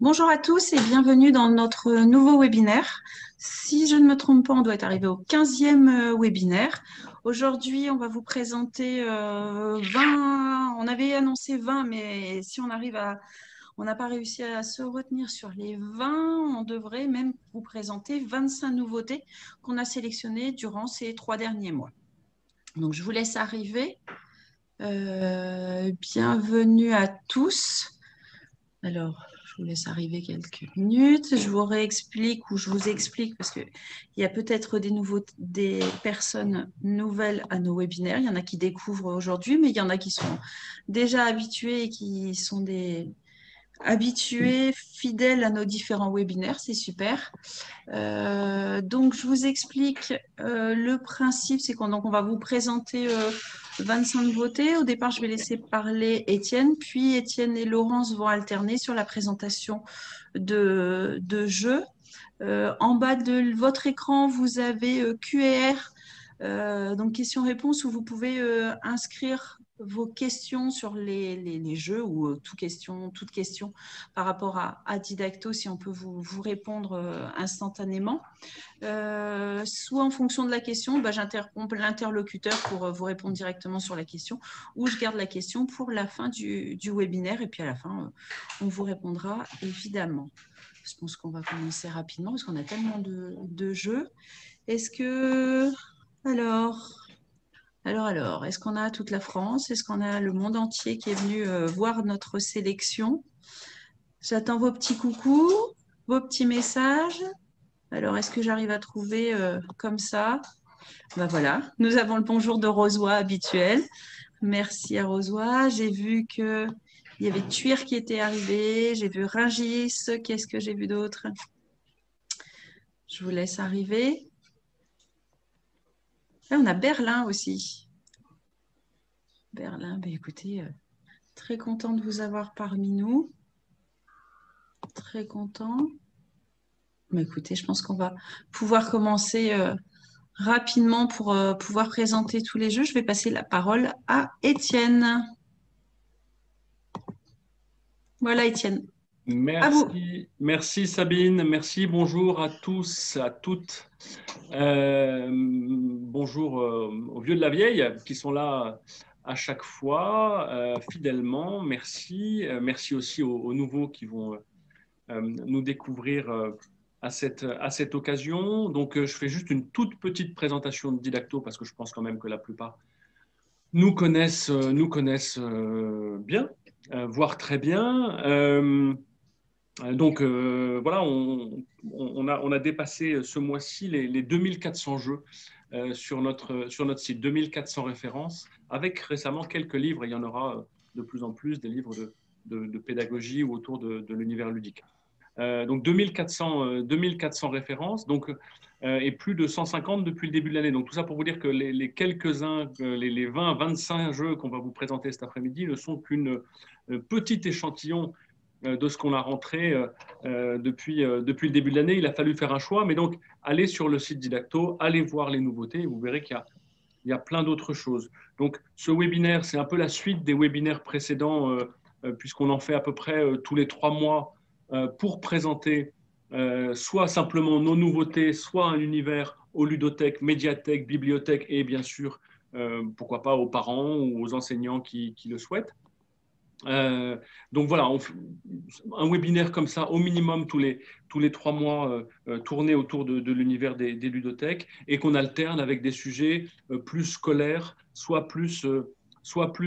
Bonjour à tous et bienvenue dans notre nouveau webinaire. Si je ne me trompe pas, on doit être arrivé au 15e webinaire. Aujourd'hui, on va vous présenter 20, on avait annoncé 20, mais si on n'a pas réussi à se retenir sur les 20, on devrait même vous présenter 25 nouveautés qu'on a sélectionnées durant ces 3 derniers mois. Donc, je vous laisse arriver. Bienvenue à tous. Alors, je vous laisse arriver quelques minutes. Je vous réexplique ou je vous explique parce qu'il y a peut-être des personnes nouvelles à nos webinaires. Il y en a qui découvrent aujourd'hui, mais il y en a qui sont déjà habitués et qui sont des habitués, fidèles à nos différents webinaires. C'est super. Donc, je vous explique le principe, c'est qu'on va vous présenter 25 nouveautés. Au départ, je vais laisser parler Étienne, puis Étienne et Laurence vont alterner sur la présentation de jeux. En bas de votre écran, vous avez Q&R, donc questions-réponses, où vous pouvez inscrire vos questions sur les jeux ou toute question par rapport à Didacto, si on peut vous répondre instantanément. Soit en fonction de la question, j'interromps l'interlocuteur pour vous répondre directement sur la question, ou je garde la question pour la fin du webinaire, et puis à la fin, on vous répondra évidemment. Je pense qu'on va commencer rapidement parce qu'on a tellement de jeux. Est-ce que... Alors, est-ce qu'on a toute la France? Est-ce qu'on a le monde entier qui est venu voir notre sélection? J'attends vos petits coucous, vos petits messages. Alors, est-ce que j'arrive à trouver comme ça? Ben voilà, nous avons le bonjour de Rosoy habituel. Merci à Rosoy. J'ai vu qu'il y avait Tuir qui était arrivé. J'ai vu Rungis. Qu'est-ce que j'ai vu d'autre? Je vous laisse arriver. Là, on a Berlin aussi. Berlin, ben écoutez, très content de vous avoir parmi nous. Très content. Mais écoutez, je pense qu'on va pouvoir commencer rapidement pour pouvoir présenter tous les jeux. Je vais passer la parole à Étienne. Voilà, Étienne. À vous. Merci Sabine, merci, bonjour à tous, à toutes. Bonjour aux vieux de la vieille qui sont là à chaque fois, fidèlement, merci. Merci aussi aux nouveaux qui vont nous découvrir à cette occasion. Donc je fais juste une toute petite présentation de Didacto parce que je pense quand même que la plupart nous connaissent bien, voire très bien. Donc voilà, on a dépassé ce mois-ci les 2400 jeux sur notre site, 2400 références, avec récemment quelques livres, et il y en aura de plus en plus, des livres de pédagogie ou autour de l'univers ludique. Donc 2400 références, donc, et plus de 150 depuis le début de l'année. Donc tout ça pour vous dire que les quelques-uns, les 20-25 jeux qu'on va vous présenter cet après-midi ne sont qu'une petite échantillon de ce qu'on a rentré depuis le début de l'année. Il a fallu faire un choix, mais donc allez sur le site Didacto, allez voir les nouveautés, et vous verrez qu'il y a plein d'autres choses. Donc ce webinaire, c'est un peu la suite des webinaires précédents, puisqu'on en fait à peu près tous les 3 mois pour présenter soit simplement nos nouveautés, soit un univers aux ludothèques, médiathèques, bibliothèques, et bien sûr, pourquoi pas aux parents ou aux enseignants qui le souhaitent. Donc voilà, un webinaire comme ça, au minimum tous les 3 mois, tourné autour de l'univers des ludothèques, et qu'on alterne avec des sujets plus scolaires, soit plus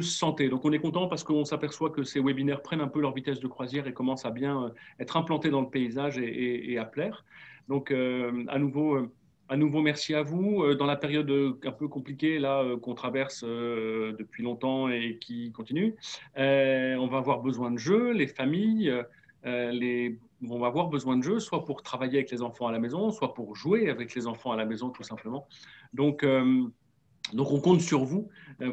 santé. Donc on est content parce qu'on s'aperçoit que ces webinaires prennent un peu leur vitesse de croisière et commencent à bien être implantés dans le paysage et à plaire. Donc à nouveau, merci à vous. Dans la période un peu compliquée là qu'on traverse depuis longtemps et qui continue, on va avoir besoin de jeux, les familles, vont avoir besoin de jeux, soit pour travailler avec les enfants à la maison, soit pour jouer avec les enfants à la maison, tout simplement. Donc on compte sur vous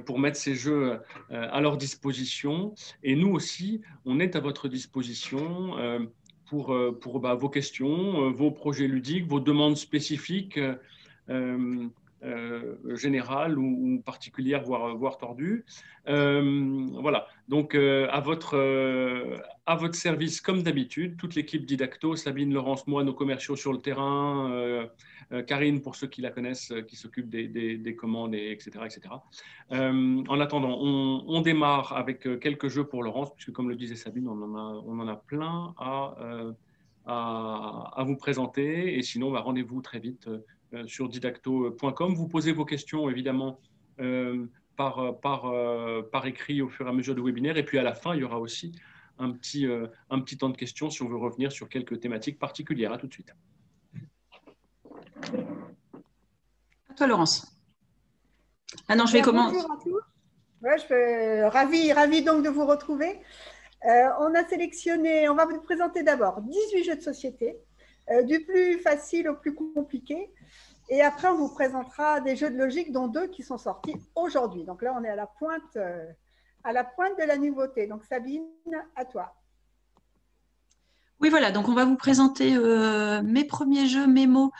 pour mettre ces jeux à leur disposition. Et nous aussi, on est à votre disposition pour vos questions, vos projets ludiques, vos demandes spécifiques. générale ou particulière, voire tordue. Voilà, donc à votre service comme d'habitude, toute l'équipe Didacto, Sabine, Laurence, moi, nos commerciaux sur le terrain, Karine, pour ceux qui la connaissent, qui s'occupe des commandes, etc. etc. En attendant, on démarre avec quelques jeux pour Laurence, puisque comme le disait Sabine, on en a plein à vous présenter. Et sinon, rendez-vous très vite sur didacto.com. Vous posez vos questions, évidemment, par écrit au fur et à mesure du webinaire. Et puis, à la fin, il y aura aussi un petit temps de questions si on veut revenir sur quelques thématiques particulières. À tout de suite. À toi, Laurence. Ah non, je vais commencer. Bonjour à tous. Ouais, ravi donc de vous retrouver. On a sélectionné, on va vous présenter d'abord 18 jeux de société, du plus facile au plus compliqué. Et après, on vous présentera des jeux de logique, dont 2 qui sont sortis aujourd'hui. Donc là, on est à la pointe de la nouveauté. Donc Sabine, à toi. Oui, voilà, donc on va vous présenter mes premiers jeux mémo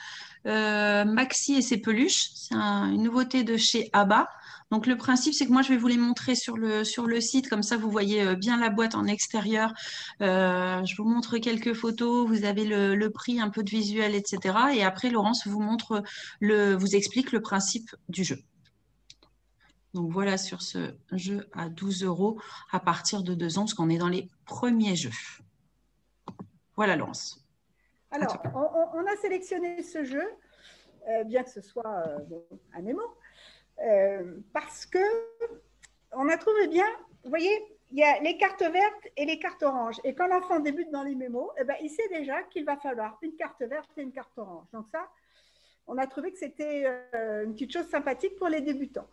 Maxi et ses peluches. C'est une nouveauté de chez ABBA. Donc le principe, c'est que moi, je vais vous les montrer sur le site, comme ça vous voyez bien la boîte en extérieur. Je vous montre quelques photos, vous avez le prix, un peu de visuel, etc. Et après, Laurence vous explique le principe du jeu. Donc voilà sur ce jeu à 12 € à partir de 2 ans, parce qu'on est dans les premiers jeux. Voilà, Laurence. Alors, on a sélectionné ce jeu, bien que ce soit un mémo, parce qu'on a trouvé bien, vous voyez, il y a les cartes vertes et les cartes oranges. Et quand l'enfant débute dans les mémos, il sait déjà qu'il va falloir une carte verte et une carte orange. Donc ça, on a trouvé que c'était une petite chose sympathique pour les débutants.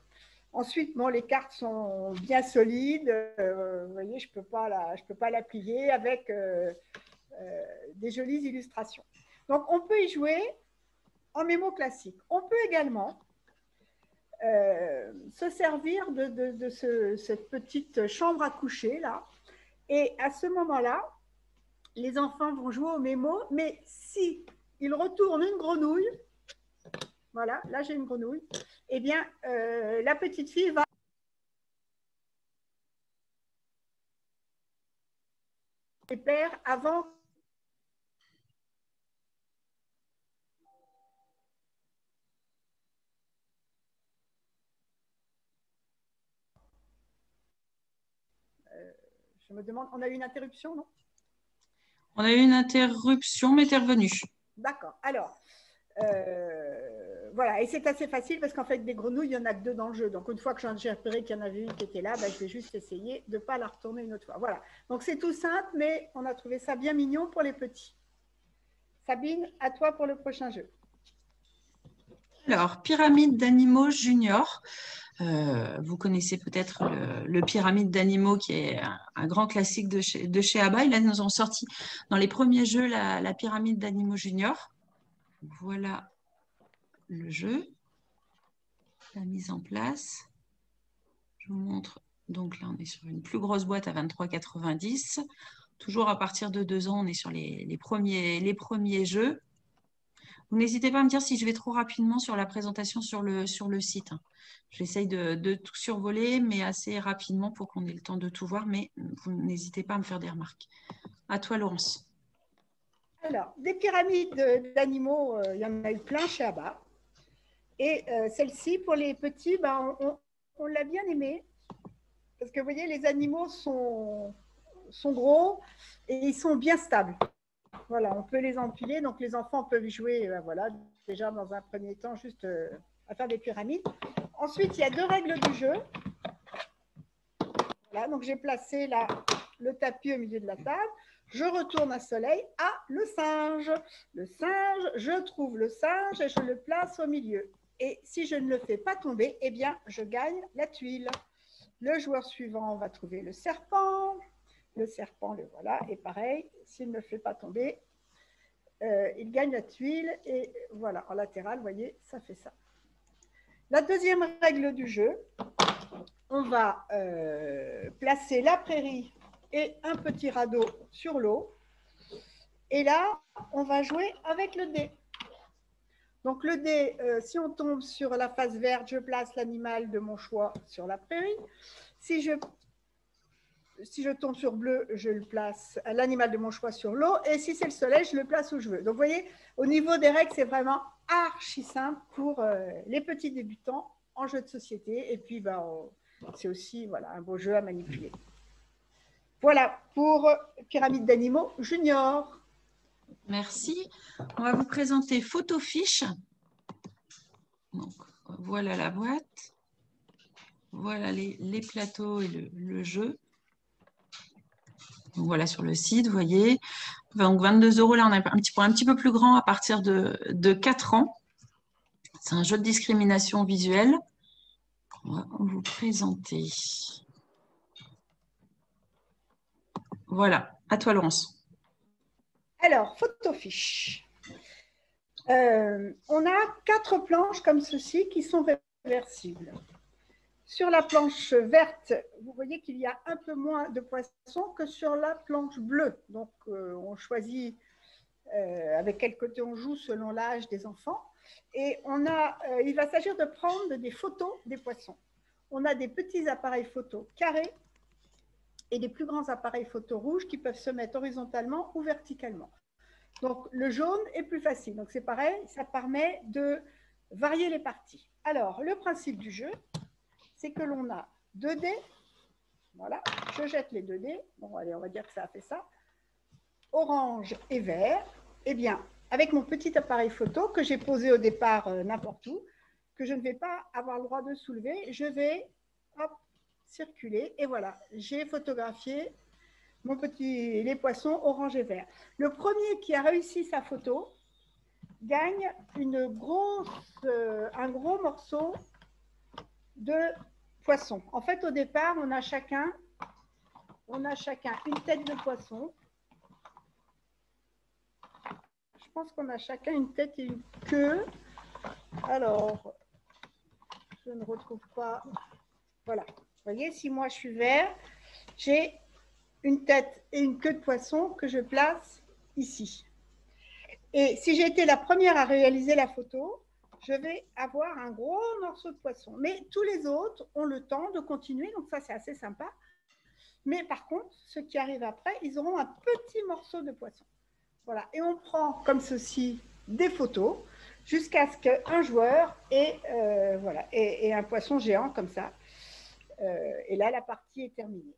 Ensuite, les cartes sont bien solides. Vous voyez, je ne peux pas la plier avec des jolies illustrations. Donc, on peut y jouer en mémo classique. On peut également se servir de cette petite chambre à coucher là. Et à ce moment-là, les enfants vont jouer au mémo, mais si ils retournent une grenouille, voilà, là j'ai une grenouille, eh bien la petite fille va les pères avant. Je me demande, on a eu une interruption, non? On a eu une interruption, mais tu es revenu. D'accord. Alors, voilà. Et c'est assez facile parce qu'en fait, des grenouilles, il n'y en a que 2 dans le jeu. Donc, une fois que j'ai repéré qu'il y en avait une qui était là, je vais juste essayer de ne pas la retourner une autre fois. Voilà. Donc, c'est tout simple, mais on a trouvé ça bien mignon pour les petits. Sabine, à toi pour le prochain jeu. Alors, Pyramide d'animaux junior. Vous connaissez peut-être le Pyramide d'animaux qui est un grand classique de chez ABBA. Ils nous ont sorti dans les premiers jeux la Pyramide d'animaux junior. Voilà le jeu, la mise en place. Je vous montre. Donc là, on est sur une plus grosse boîte à 23,90 €. Toujours à partir de 2 ans, on est sur les premiers jeux. Vous n'hésitez pas à me dire si je vais trop rapidement sur la présentation sur le site. J'essaye de tout survoler, mais assez rapidement pour qu'on ait le temps de tout voir. Mais vous n'hésitez pas à me faire des remarques. À toi, Laurence. Alors, des pyramides d'animaux, il y en a eu plein chez ABBA. Et celle-ci, pour les petits, on l'a bien aimée. Parce que vous voyez, les animaux sont gros et ils sont bien stables. Voilà, on peut les empiler, donc les enfants peuvent jouer, voilà, déjà dans un premier temps, juste à faire des pyramides. Ensuite, il y a 2 règles du jeu. Voilà, donc j'ai placé là le tapis au milieu de la table. Je retourne un soleil. Ah, le singe. Le singe, je trouve le singe et je le place au milieu. Et si je ne le fais pas tomber, eh bien, je gagne la tuile. Le joueur suivant va trouver le serpent. Le serpent, le voilà. Et pareil, s'il ne le fait pas tomber, il gagne la tuile. Et voilà, en latéral, vous voyez, ça fait ça. La deuxième règle du jeu, on va placer la prairie et un petit radeau sur l'eau. Et là, on va jouer avec le dé. Donc le dé, si on tombe sur la face verte, je place l'animal de mon choix sur la prairie. Si je tombe sur bleu, je le place l'animal de mon choix sur l'eau. Et si c'est le soleil, je le place où je veux. Donc vous voyez, au niveau des règles, c'est vraiment archi simple pour les petits débutants en jeu de société. Et puis, c'est aussi voilà, un beau jeu à manipuler. Voilà pour Pyramide d'animaux junior. Merci. On va vous présenter Photofiche. Donc, voilà la boîte. Voilà les plateaux et le jeu. Donc, voilà sur le site, vous voyez. Donc 22 €, là on a un petit peu plus grand à partir de 4 ans. C'est un jeu de discrimination visuelle. On va vous présenter. Voilà, à toi Laurence. Alors, Photofiche. On a 4 planches comme ceci qui sont réversibles. Sur la planche verte, vous voyez qu'il y a un peu moins de poissons que sur la planche bleue. Donc, on choisit avec quel côté on joue selon l'âge des enfants. Et il va s'agir de prendre des photos des poissons. On a des petits appareils photo carrés et des plus grands appareils photo rouges qui peuvent se mettre horizontalement ou verticalement. Donc, le jaune est plus facile. Donc, c'est pareil, ça permet de varier les parties. Alors, le principe du jeu, c'est que l'on a 2 dés. Voilà, je jette les 2 dés. Bon, allez, on va dire que ça a fait ça. Orange et vert. Eh bien, avec mon petit appareil photo que j'ai posé au départ n'importe où, que je ne vais pas avoir le droit de soulever, je vais circuler. Et voilà, j'ai photographié les poissons orange et vert. Le premier qui a réussi sa photo gagne un gros morceau de poisson. En fait, au départ, on a chacun une tête de poisson. Je pense qu'on a chacun une tête et une queue. Alors, je ne retrouve pas. Voilà. Vous voyez, si moi je suis vert, j'ai une tête et une queue de poisson que je place ici. Et si j'ai été la première à réaliser la photo, je vais avoir un gros morceau de poisson. Mais tous les autres ont le temps de continuer, donc ça c'est assez sympa. Mais par contre, ceux qui arrivent après, ils auront un petit morceau de poisson. Voilà. Et on prend comme ceci des photos jusqu'à ce qu'un joueur ait un poisson géant comme ça. Et là, la partie est terminée.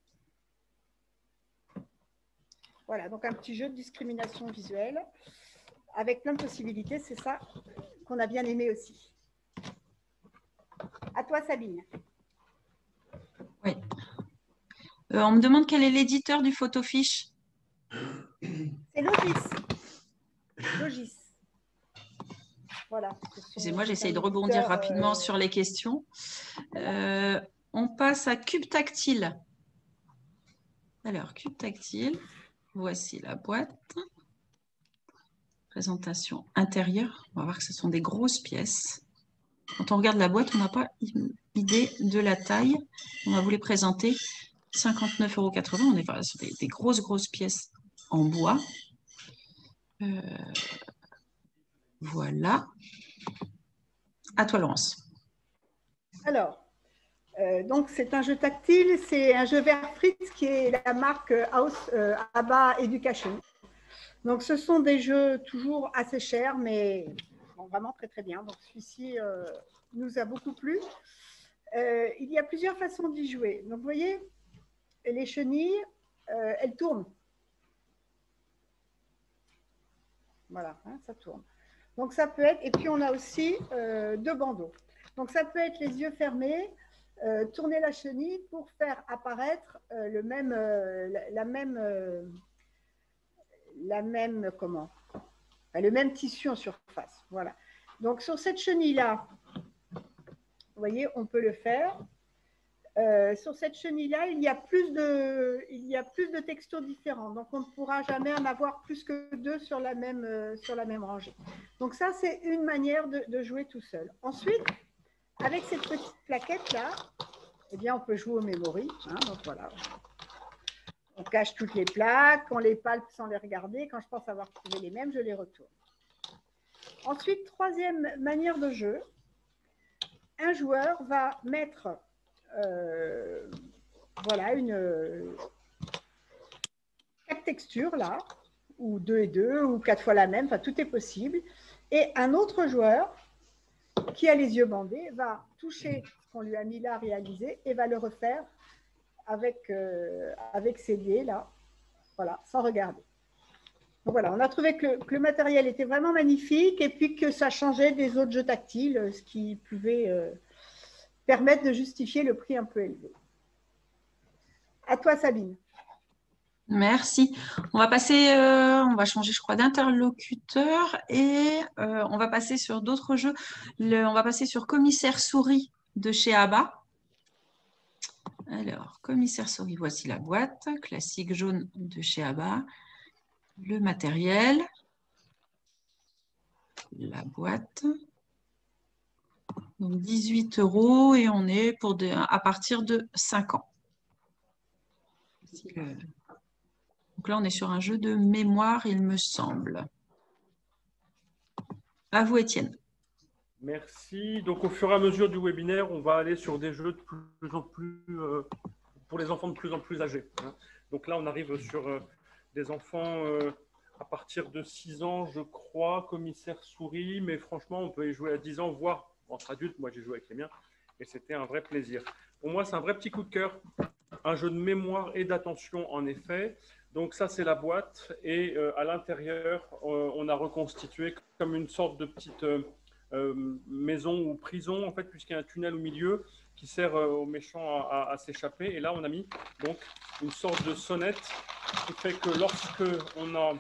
Voilà, donc un petit jeu de discrimination visuelle avec plein de possibilités. C'est ça qu'on a bien aimé aussi. À toi, Sabine. Oui. On me demande quel est l'éditeur du Photofiche. C'est Logis. Voilà. Excusez-moi, j'essaye de rebondir rapidement sur les questions. On passe à Cube Tactile. Alors, Cube Tactile, voici la boîte. Présentation intérieure. On va voir que ce sont des grosses pièces. Quand on regarde la boîte, on n'a pas idée de la taille. On va vous les présenter. 59,80 €. On est sur des grosses pièces en bois. Voilà. À toi, Laurence. Alors, donc c'est un jeu tactile, c'est un jeu vert Fritz qui est la marque House Abba Education. Donc, ce sont des jeux toujours assez chers, mais bon, vraiment très très bien. Donc, celui-ci nous a beaucoup plu. Il y a plusieurs façons d'y jouer. Donc, vous voyez, les chenilles, elles tournent. Voilà, hein, ça tourne. Donc, ça peut être, et puis on a aussi 2 bandeaux. Donc, ça peut être les yeux fermés, tourner la chenille pour faire apparaître le même tissu en surface. Voilà. Donc, sur cette chenille-là, vous voyez, on peut le faire. Sur cette chenille-là, il y a plus de textures différentes. Donc, on ne pourra jamais en avoir plus que 2 sur la même rangée. Donc, ça, c'est une manière de jouer tout seul. Ensuite, avec cette petite plaquette-là, eh bien, on peut jouer au memory. Hein, donc, voilà. On cache toutes les plaques, on les palpe sans les regarder. Quand je pense avoir trouvé les mêmes, je les retourne. Ensuite, troisième manière de jeu, un joueur va mettre voilà, quatre textures là, ou 2 et 2, ou 4 fois la même, enfin tout est possible. Et un autre joueur qui a les yeux bandés va toucher ce qu'on lui a mis là à réaliser et va le refaire avec ses dés là, voilà, sans regarder. Donc voilà, on a trouvé que le matériel était vraiment magnifique et puis que ça changeait des autres jeux tactiles, ce qui pouvait permettre de justifier le prix un peu élevé. À toi, Sabine. Merci. On va passer, on va changer, je crois, d'interlocuteur et on va passer sur d'autres jeux. On va passer sur Commissaire Souris de chez ABBA. Alors, Commissaire Souris, voici la boîte, classique jaune de chez ABBA. Le matériel, la boîte. Donc 18 € et on est à partir de 5 ans. Donc là, on est sur un jeu de mémoire, il me semble. À vous, Étienne. Merci. Donc, au fur et à mesure du webinaire, on va aller sur des jeux de plus en plus, pour les enfants de plus en plus âgés. Donc là, on arrive sur des enfants à partir de 6 ans, je crois, Commissaire Souris, mais franchement, on peut y jouer à 10 ans, voire entre adultes. Moi, j'ai joué avec les miens et c'était un vrai plaisir. Pour moi, c'est un vrai petit coup de cœur. Un jeu de mémoire et d'attention, en effet. Donc ça, c'est la boîte. Et à l'intérieur, on a reconstitué comme une sorte de petite maison ou prison, en fait, puisqu'il y a un tunnel au milieu qui sert aux méchants à s'échapper. Et là, on a mis donc une sorte de sonnette qui fait que lorsque on a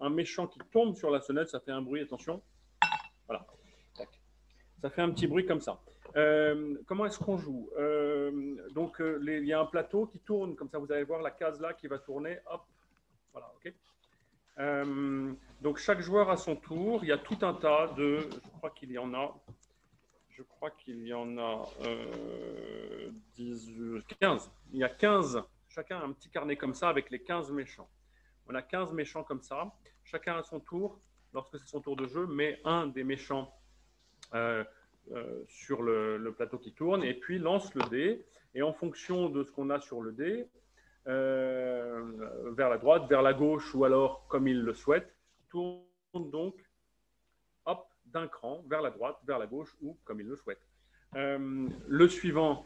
un méchant qui tombe sur la sonnette, ça fait un bruit, attention. Voilà. Ça fait un petit bruit comme ça. Comment est-ce qu'on joue? Donc, il y a un plateau qui tourne, comme ça vous allez voir la case là qui va tourner. Hop, voilà, ok. Donc, chaque joueur a son tour. Il y a tout un tas de. Je crois qu'il y en a. 15. Il y a 15. Chacun a un petit carnet comme ça avec les 15 méchants. On a 15 méchants comme ça. Chacun à son tour, lorsque c'est son tour de jeu, met un des méchants sur le plateau qui tourne et puis lance le dé. Et en fonction de ce qu'on a sur le dé, vers la droite, vers la gauche ou alors comme il le souhaite, tourne donc hop, d'un cran vers la droite, vers la gauche ou comme il le souhaite. Le suivant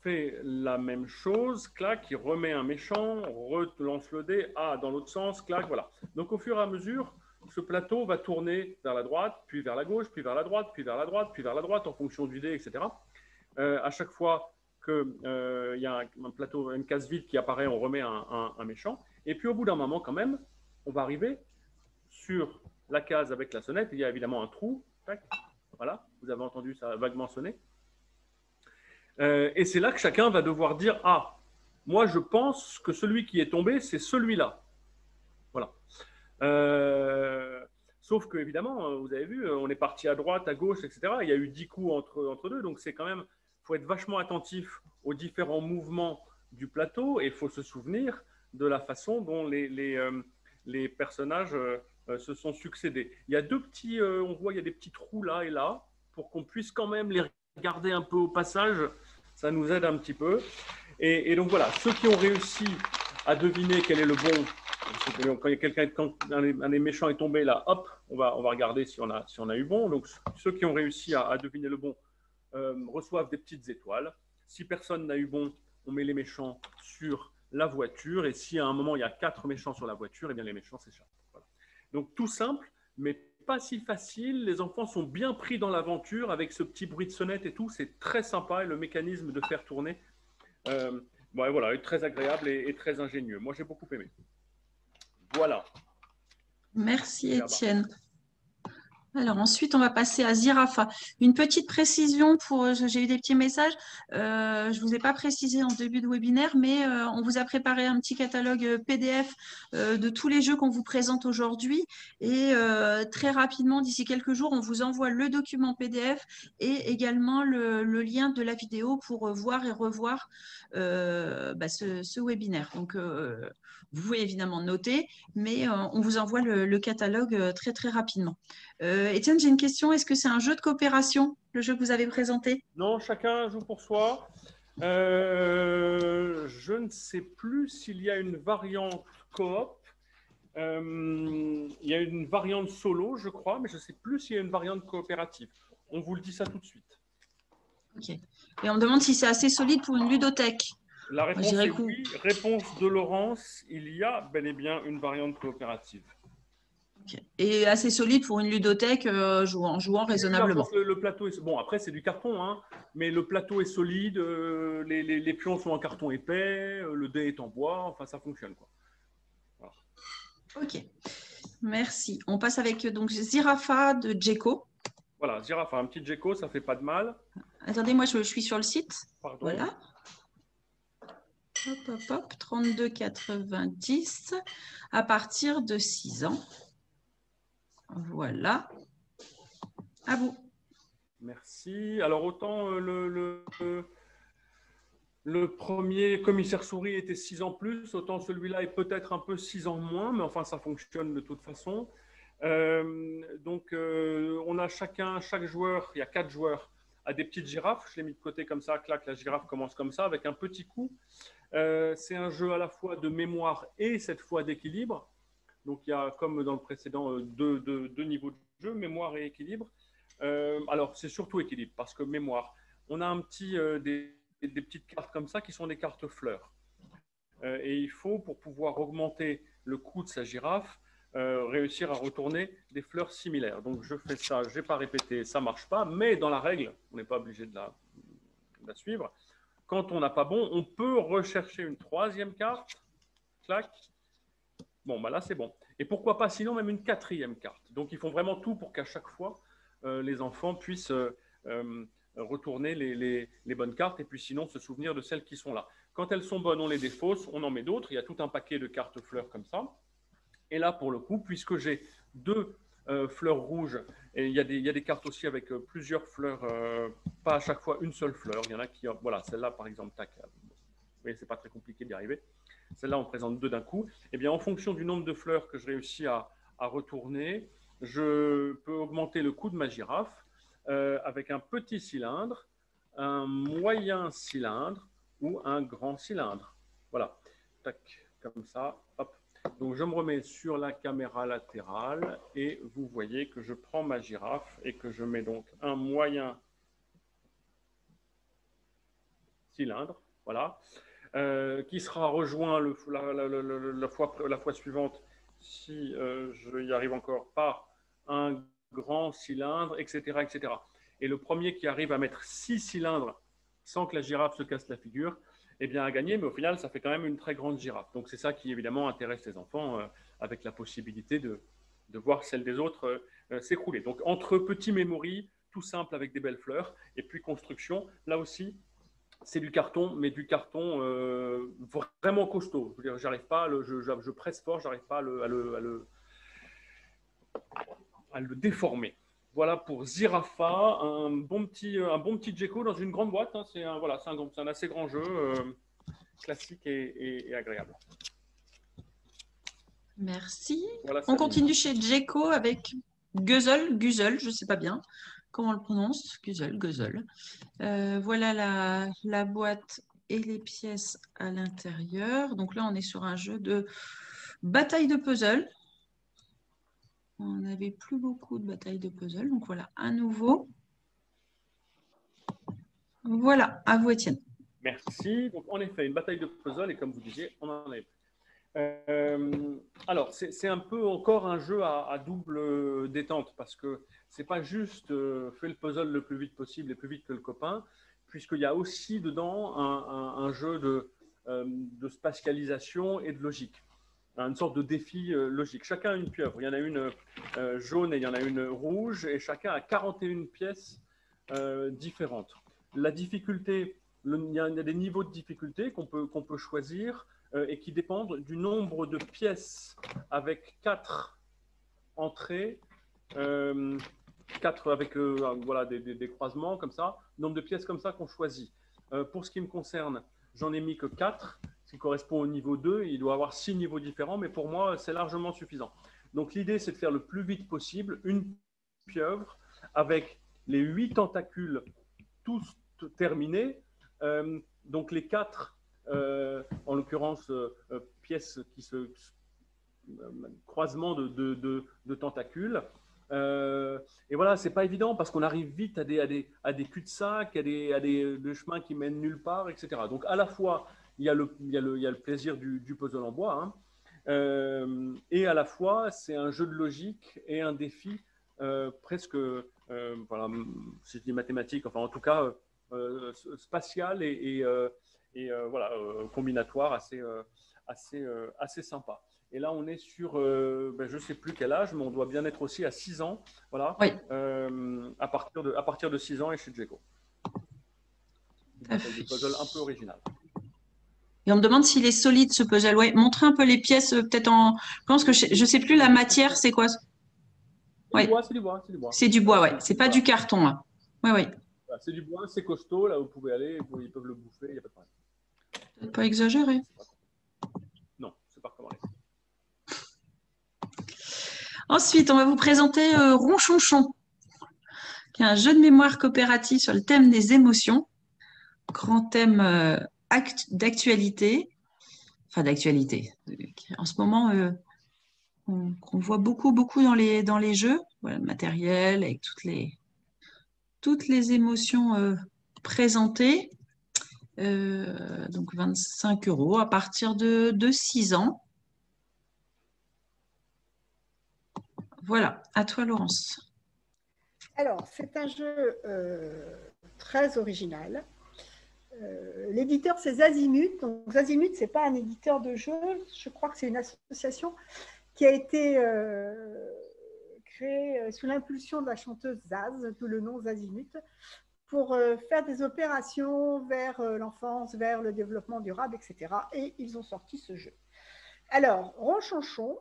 fait la même chose, clac, il remet un méchant, relance le dé, dans l'autre sens, clac, voilà. Donc au fur et à mesure, ce plateau va tourner vers la droite, puis vers la gauche, puis vers la droite, puis vers la droite, puis vers la droite, en fonction du dé, etc. À chaque fois qu'il y a un plateau, une case vide qui apparaît, on remet un méchant. Et puis au bout d'un moment, quand même, on va arriver sur la case avec la sonnette. Il y a évidemment un trou. Tac, voilà, vous avez entendu ça vaguement sonner. Et c'est là que chacun va devoir dire « Ah, moi je pense que celui qui est tombé, c'est celui-là. » Voilà. Sauf que, évidemment, vous avez vu, on est parti à droite, à gauche, etc. Il y a eu 10 coups entre deux, donc c'est quand même, il faut être vachement attentif aux différents mouvements du plateau et il faut se souvenir de la façon dont les personnages se sont succédés. Il y a deux petits, on voit, il y a des petits trous là et là pour qu'on puisse quand même les regarder un peu au passage. Ça nous aide un petit peu. Et donc voilà, ceux qui ont réussi à deviner quel est le bon. Quand un des méchants est tombé là, hop, on va regarder si on a eu bon. Donc ceux qui ont réussi à deviner le bon reçoivent des petites étoiles. Si personne n'a eu bon, on met les méchants sur la voiture. Et si à un moment il y a 4 méchants sur la voiture, eh bien les méchants s'échappent. Voilà. Donc tout simple, mais pas si facile. Les enfants sont bien pris dans l'aventure avec ce petit bruit de sonnette et tout. C'est très sympa et le mécanisme de faire tourner, voilà, est très agréable et très ingénieux. Moi j'ai beaucoup aimé. Voilà. Merci Étienne. Alors ensuite, on va passer à Zirafa. Une petite précision pour, j'ai eu des petits messages. Je ne vous ai pas précisé en début de webinaire, mais on vous a préparé un petit catalogue PDF de tous les jeux qu'on vous présente aujourd'hui. Et très rapidement, d'ici quelques jours, on vous envoie le document PDF et également le lien de la vidéo pour voir et revoir ce webinaire. Donc, vous pouvez évidemment noter, mais on vous envoie le catalogue très, très rapidement. Étienne, j'ai une question. Est-ce que c'est un jeu de coopération, le jeu que vous avez présenté? Non, chacun joue pour soi. Je ne sais plus s'il y a une variante coop. Il y a une variante solo, je crois, mais je ne sais plus s'il y a une variante coopérative. On vous le dit ça tout de suite. Ok. Et on me demande si c'est assez solide pour une ludothèque. La réponse est oui. Réponse de Laurence, il y a bel et bien une variante coopérative. Okay. Et assez solide pour une ludothèque en jouant raisonnablement. Le plateau est... Bon, après, c'est du carton, hein, mais le plateau est solide, les pions sont en carton épais, le dé est en bois, enfin, ça fonctionne, quoi. Voilà. Ok, merci. On passe avec donc Zirafa de Djeko. Voilà, Zirafa, un petit Djeko, ça fait pas de mal. Attendez, moi, je suis sur le site. Pardon. Voilà. Hop, hop, hop, 32,90 à partir de 6 ans. Voilà. À vous. Merci. Alors, autant le premier commissaire souris était 6 ans plus, autant celui-là est peut-être un peu 6 ans moins, mais enfin, ça fonctionne de toute façon. On a chaque joueur, il y a 4 joueurs, a des petites girafes. Je l'ai mis de côté comme ça, clac, la girafe commence comme ça, avec un petit coup. C'est un jeu à la fois de mémoire et cette fois d'équilibre. Donc, il y a, comme dans le précédent, deux niveaux de jeu, mémoire et équilibre. Alors, c'est surtout équilibre, parce que mémoire, on a des petites cartes comme ça qui sont des cartes fleurs. Et il faut, pour pouvoir augmenter le coût de sa girafe, réussir à retourner des fleurs similaires. Donc, je fais ça, je n'ai pas répété, ça ne marche pas, mais dans la règle, on n'est pas obligé de la suivre. Quand on n'a pas bon, on peut rechercher une troisième carte, clac. Bon, bah là, c'est bon. Et pourquoi pas, sinon, même une quatrième carte. Donc, ils font vraiment tout pour qu'à chaque fois, les enfants puissent retourner les bonnes cartes et puis sinon se souvenir de celles qui sont là. Quand elles sont bonnes, on les défausse, on en met d'autres. Il y a tout un paquet de cartes fleurs comme ça. Et là, pour le coup, puisque j'ai 2 fleurs rouges, et il y a des cartes aussi avec plusieurs fleurs, pas à chaque fois une seule fleur. Il y en a qui, voilà, celle-là par exemple, tac. Vous voyez, c'est pas très compliqué d'y arriver. Celle-là, on présente 2 d'un coup. Eh bien, en fonction du nombre de fleurs que je réussis à retourner, je peux augmenter le coût de ma girafe avec un petit cylindre, un moyen cylindre ou un grand cylindre. Voilà, tac, comme ça, hop. Donc, je me remets sur la caméra latérale et vous voyez que je prends ma girafe et que je mets donc un moyen cylindre, voilà, qui sera rejoint la fois suivante si je y arrive encore par un grand cylindre, etc., etc. Et le premier qui arrive à mettre 6 cylindres sans que la girafe se casse la figure, eh bien, a gagné, mais au final, ça fait quand même une très grande girafe. Donc, c'est ça qui, évidemment, intéresse les enfants, avec la possibilité de voir celle des autres s'écrouler. Donc, entre petits memory, tout simple avec des belles fleurs, et puis construction, là aussi, c'est du carton, mais du carton vraiment costaud. Je veux dire, j'arrive pas, je presse fort, j'arrive pas à le déformer. Voilà pour Zirafa, un bon petit Djeko dans une grande boîte. Hein. C'est un assez grand jeu, classique et agréable. Merci. Voilà, on continue chez Djeko avec Guzzle, je ne sais pas bien comment on le prononce, Guzzle. Voilà la boîte et les pièces à l'intérieur. Donc là, on est sur un jeu de bataille de puzzle. On n'avait plus beaucoup de batailles de puzzle. Donc voilà, à nouveau. Voilà, à vous, Étienne. Merci. Donc, en effet, une bataille de puzzle, et comme vous disiez, on en est. Alors, c'est un peu encore un jeu à double détente, parce que c'est pas juste fais le puzzle le plus vite possible et plus vite que le copain, puisqu'il y a aussi dedans un jeu de spatialisation et de logique. une sorte de défi logique. Chacun a une pieuvre. Il y en a une jaune et il y en a une rouge, et chacun a 41 pièces différentes. La difficulté, il y a des niveaux de difficulté qu'on peut choisir et qui dépendent du nombre de pièces avec 4 entrées, 4 avec voilà, des croisements comme ça, nombre de pièces comme ça qu'on choisit. Pour ce qui me concerne, j'en ai mis que 4, ce qui correspond au niveau 2. Il doit y avoir 6 niveaux différents, mais pour moi, c'est largement suffisant. Donc l'idée, c'est de faire le plus vite possible une pieuvre avec les 8 tentacules tous terminés. Donc les 4, en l'occurrence, pièces qui se croisement de tentacules. Et voilà, c'est pas évident parce qu'on arrive vite à des cul-de-sac, à des chemins qui mènent nulle part, etc. Donc à la fois, il y a le plaisir du puzzle en bois, hein, et à la fois, c'est un jeu de logique et un défi presque, voilà, si je dis mathématique, enfin en tout cas spatial et voilà, combinatoire assez sympa. Et là, on est sur, je ne sais plus quel âge, mais on doit bien être aussi à 6 ans. Voilà. Oui. À partir de 6 ans et chez Djeco. Des puzzles un peu original. Et on me demande s'il est solide, ce puzzle. Ouais, montrez un peu les pièces, peut-être en… Je pense que je ne sais plus la matière, c'est quoi? Ouais. C'est du bois. C'est du bois, ouais. C'est pas du carton. Hein. Oui, oui. Voilà, c'est du bois, c'est costaud. Là, vous pouvez aller, ils peuvent le bouffer, il n'y a pas de problème. Peut-être pas exagéré. Non, c'est pas recommandé. Ensuite, on va vous présenter Ronchonchon, qui est un jeu de mémoire coopératif sur le thème des émotions. Grand thème d'actualité. Enfin, d'actualité. En ce moment, qu'on voit beaucoup dans les jeux. Voilà, le matériel, avec toutes les émotions présentées. Donc 25 € à partir de 6 ans. Voilà, à toi Laurence. Alors, c'est un jeu très original. L'éditeur, c'est Zazimut. Donc, Zazimut, ce n'est pas un éditeur de jeux. Je crois que c'est une association qui a été créée sous l'impulsion de la chanteuse Zaz, d'où le nom Zazimut, pour faire des opérations vers l'enfance, vers le développement durable, etc. Et ils ont sorti ce jeu. Alors, Ronchonchon,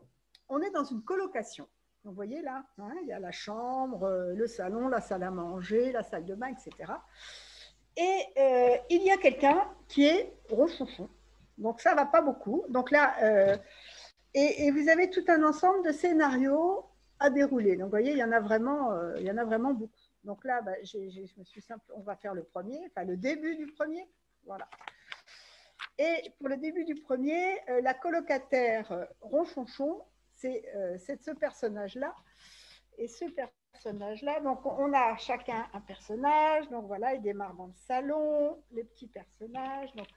on est dans une colocation. Vous voyez là, hein, il y a la chambre, le salon, la salle à manger, la salle de bain, etc. Et il y a quelqu'un qui est Ronchonchon. Donc ça ne va pas beaucoup. Donc là, et vous avez tout un ensemble de scénarios à dérouler. Donc vous voyez, il y en a vraiment beaucoup. Donc là, je me suis simple, on va faire le premier, enfin le début du premier. Voilà. Et pour le début du premier, la colocataire Ronchonchon, c'est ce personnage-là. Et ce personnage-là, donc on a chacun un personnage. Donc voilà, il démarre dans le salon, les petits personnages. Donc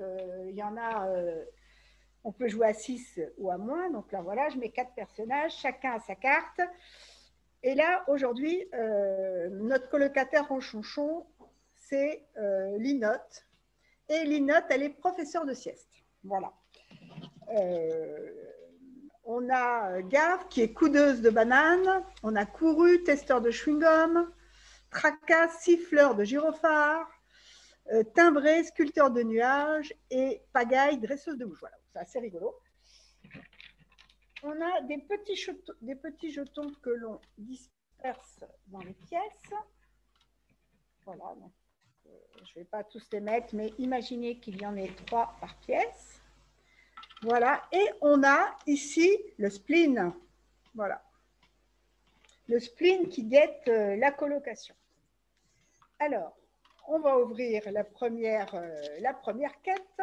il y en a, on peut jouer à 6 ou à moins. Donc là, voilà, je mets 4 personnages, chacun a sa carte. Et là, aujourd'hui, notre colocataire Ronchonchon, c'est Linotte. Et Linotte, elle est professeure de sieste. Voilà. On a Gave, qui est coudeuse de bananes. On a Couru, testeur de chewing-gum. Tracas, siffleur de gyrophare. Timbré, sculpteur de nuages. Et Pagaille, dresseuse de mouches. Voilà, c'est assez rigolo. On a des petits jetons que l'on disperse dans les pièces. Voilà, donc, je ne vais pas tous les mettre, mais imaginez qu'il y en ait 3 par pièce. Voilà, et on a ici le spleen. Voilà. Le spleen qui guette la colocation. Alors, on va ouvrir la première quête.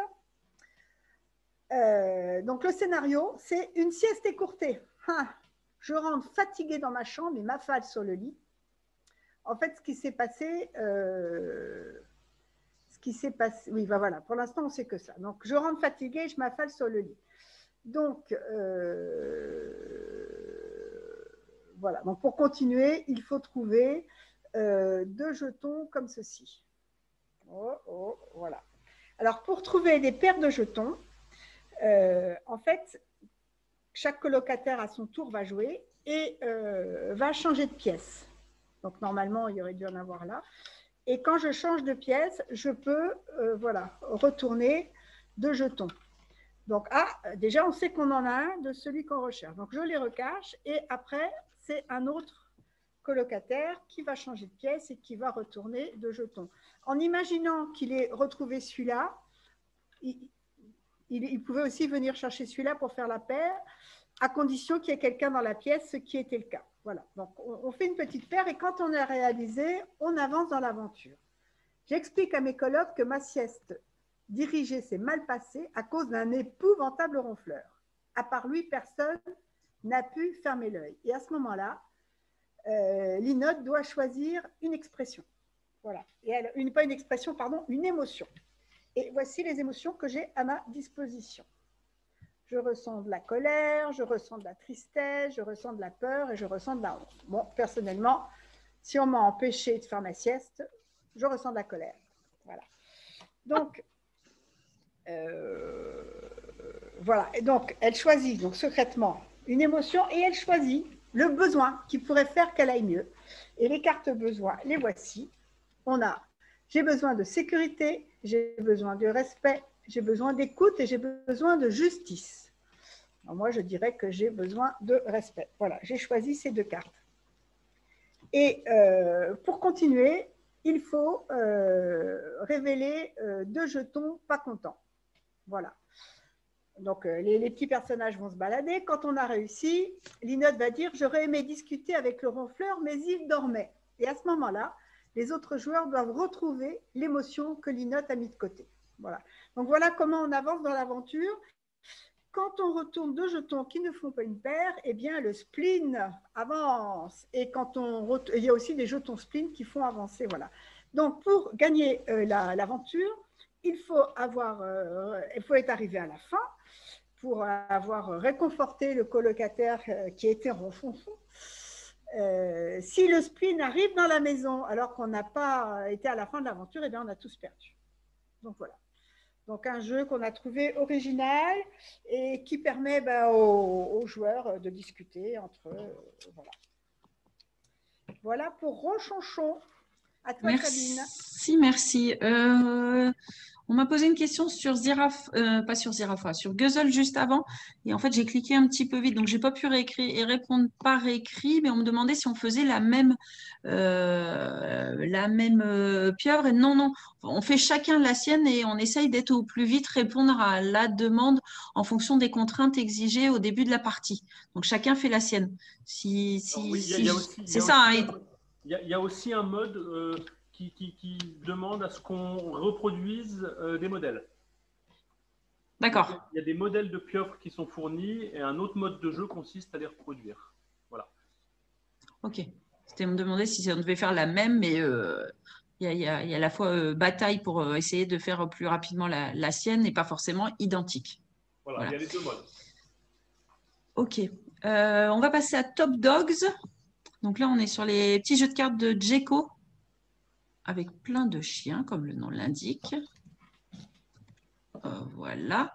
Donc, le scénario, c'est une sieste écourtée. Je rentre fatiguée dans ma chambre et m'affale sur le lit. En fait, ce qui s'est passé, oui, voilà, pour l'instant, on sait que ça. Donc, je rentre fatiguée, je m'affale sur le lit. Donc, voilà. Donc, pour continuer, il faut trouver 2 jetons comme ceci. Voilà. Alors, pour trouver des paires de jetons, en fait, chaque colocataire à son tour va jouer et va changer de pièce. Donc, normalement, il y aurait dû en avoir là. Et quand je change de pièce, je peux voilà, retourner 2 jetons. Donc, déjà, on sait qu'on en a un de celui qu'on recherche. Donc, je les recache et après, c'est un autre colocataire qui va changer de pièce et qui va retourner 2 jetons. En imaginant qu'il ait retrouvé celui-là, il pouvait aussi venir chercher celui-là pour faire la paire, à condition qu'il y ait quelqu'un dans la pièce, ce qui était le cas. Voilà. Donc, on fait une petite paire et quand on a réalisé, on avance dans l'aventure. J'explique à mes colocs que ma sieste dirigée s'est mal passée à cause d'un épouvantable ronfleur. À part lui, personne n'a pu fermer l'œil. Et à ce moment-là, Linotte doit choisir une expression. Voilà. Et pas une expression, pardon, une émotion. Et voici les émotions que j'ai à ma disposition. Je ressens de la colère, je ressens de la tristesse, je ressens de la peur et je ressens de la honte. Bon, personnellement, si on m'a empêché de faire ma sieste, je ressens de la colère. Voilà. Donc, voilà. Et donc, elle choisit donc secrètement une émotion et elle choisit le besoin qui pourrait faire qu'elle aille mieux. Et les cartes besoins, les voici. On a j'ai besoin de sécurité, j'ai besoin de respect, j'ai besoin d'écoute et j'ai besoin de justice. Alors moi, je dirais que j'ai besoin de respect. Voilà, j'ai choisi ces 2 cartes. Et pour continuer, il faut révéler 2 jetons pas contents. Voilà. Donc, les petits personnages vont se balader. Quand on a réussi, Linotte va dire « J'aurais aimé discuter avec le ronfleur, mais il dormait. » Et à ce moment-là, les autres joueurs doivent retrouver l'émotion que Linotte a mis de côté. Voilà. Donc, voilà comment on avance dans l'aventure. Quand on retourne 2 jetons qui ne font pas une paire, eh bien, le spleen avance. Et il y a aussi des jetons spleen qui font avancer. Voilà. Donc, pour gagner l'aventure, il faut être arrivé à la fin pour avoir réconforté le colocataire qui était ronfonfon. Si le spleen arrive dans la maison alors qu'on n'a pas été à la fin de l'aventure, eh bien, on a tous perdu. Donc, voilà. Donc, un jeu qu'on a trouvé original et qui permet aux joueurs de discuter entre eux. Voilà. Voilà pour Ronchonchon. À toi, Sabine. Merci. On m'a posé une question sur pas sur Zirafa, sur Guzzle juste avant. Et en fait, j'ai cliqué un petit peu vite, donc j'ai pas pu réécrire et répondre par écrit. Mais on me demandait si on faisait la même pieuvre. Et non, on fait chacun la sienne et on essaye d'être au plus vite, répondre à la demande en fonction des contraintes exigées au début de la partie. Donc chacun fait la sienne. C'est ça. Il y a aussi un mode qui demande à ce qu'on reproduise des modèles. D'accord. Il y a des modèles de pieuvres qui sont fournis et un autre mode de jeu consiste à les reproduire. Voilà. Ok. C'était me demander si on devait faire la même, mais il y a à la fois bataille pour essayer de faire plus rapidement la sienne et pas forcément identique. Voilà. Il y a les 2 modes. Ok. On va passer à Top Dogs. Donc là, on est sur les petits jeux de cartes de Djeko avec plein de chiens, comme le nom l'indique. Voilà.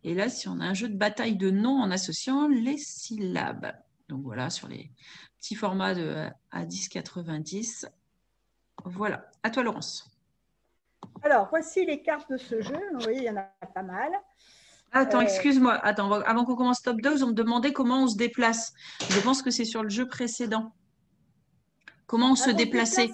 Et là, si on a un jeu de bataille de noms en associant les syllabes. Donc voilà, sur les petits formats de A10-90. Voilà. À toi, Laurence. Alors, voici les cartes de ce jeu. Vous voyez, il y en a pas mal. Attends, excuse-moi. Attends, avant qu'on commence Top Dogs, on me demandait comment on se déplace. Je pense que c'est sur le jeu précédent. Comment on se déplaçait.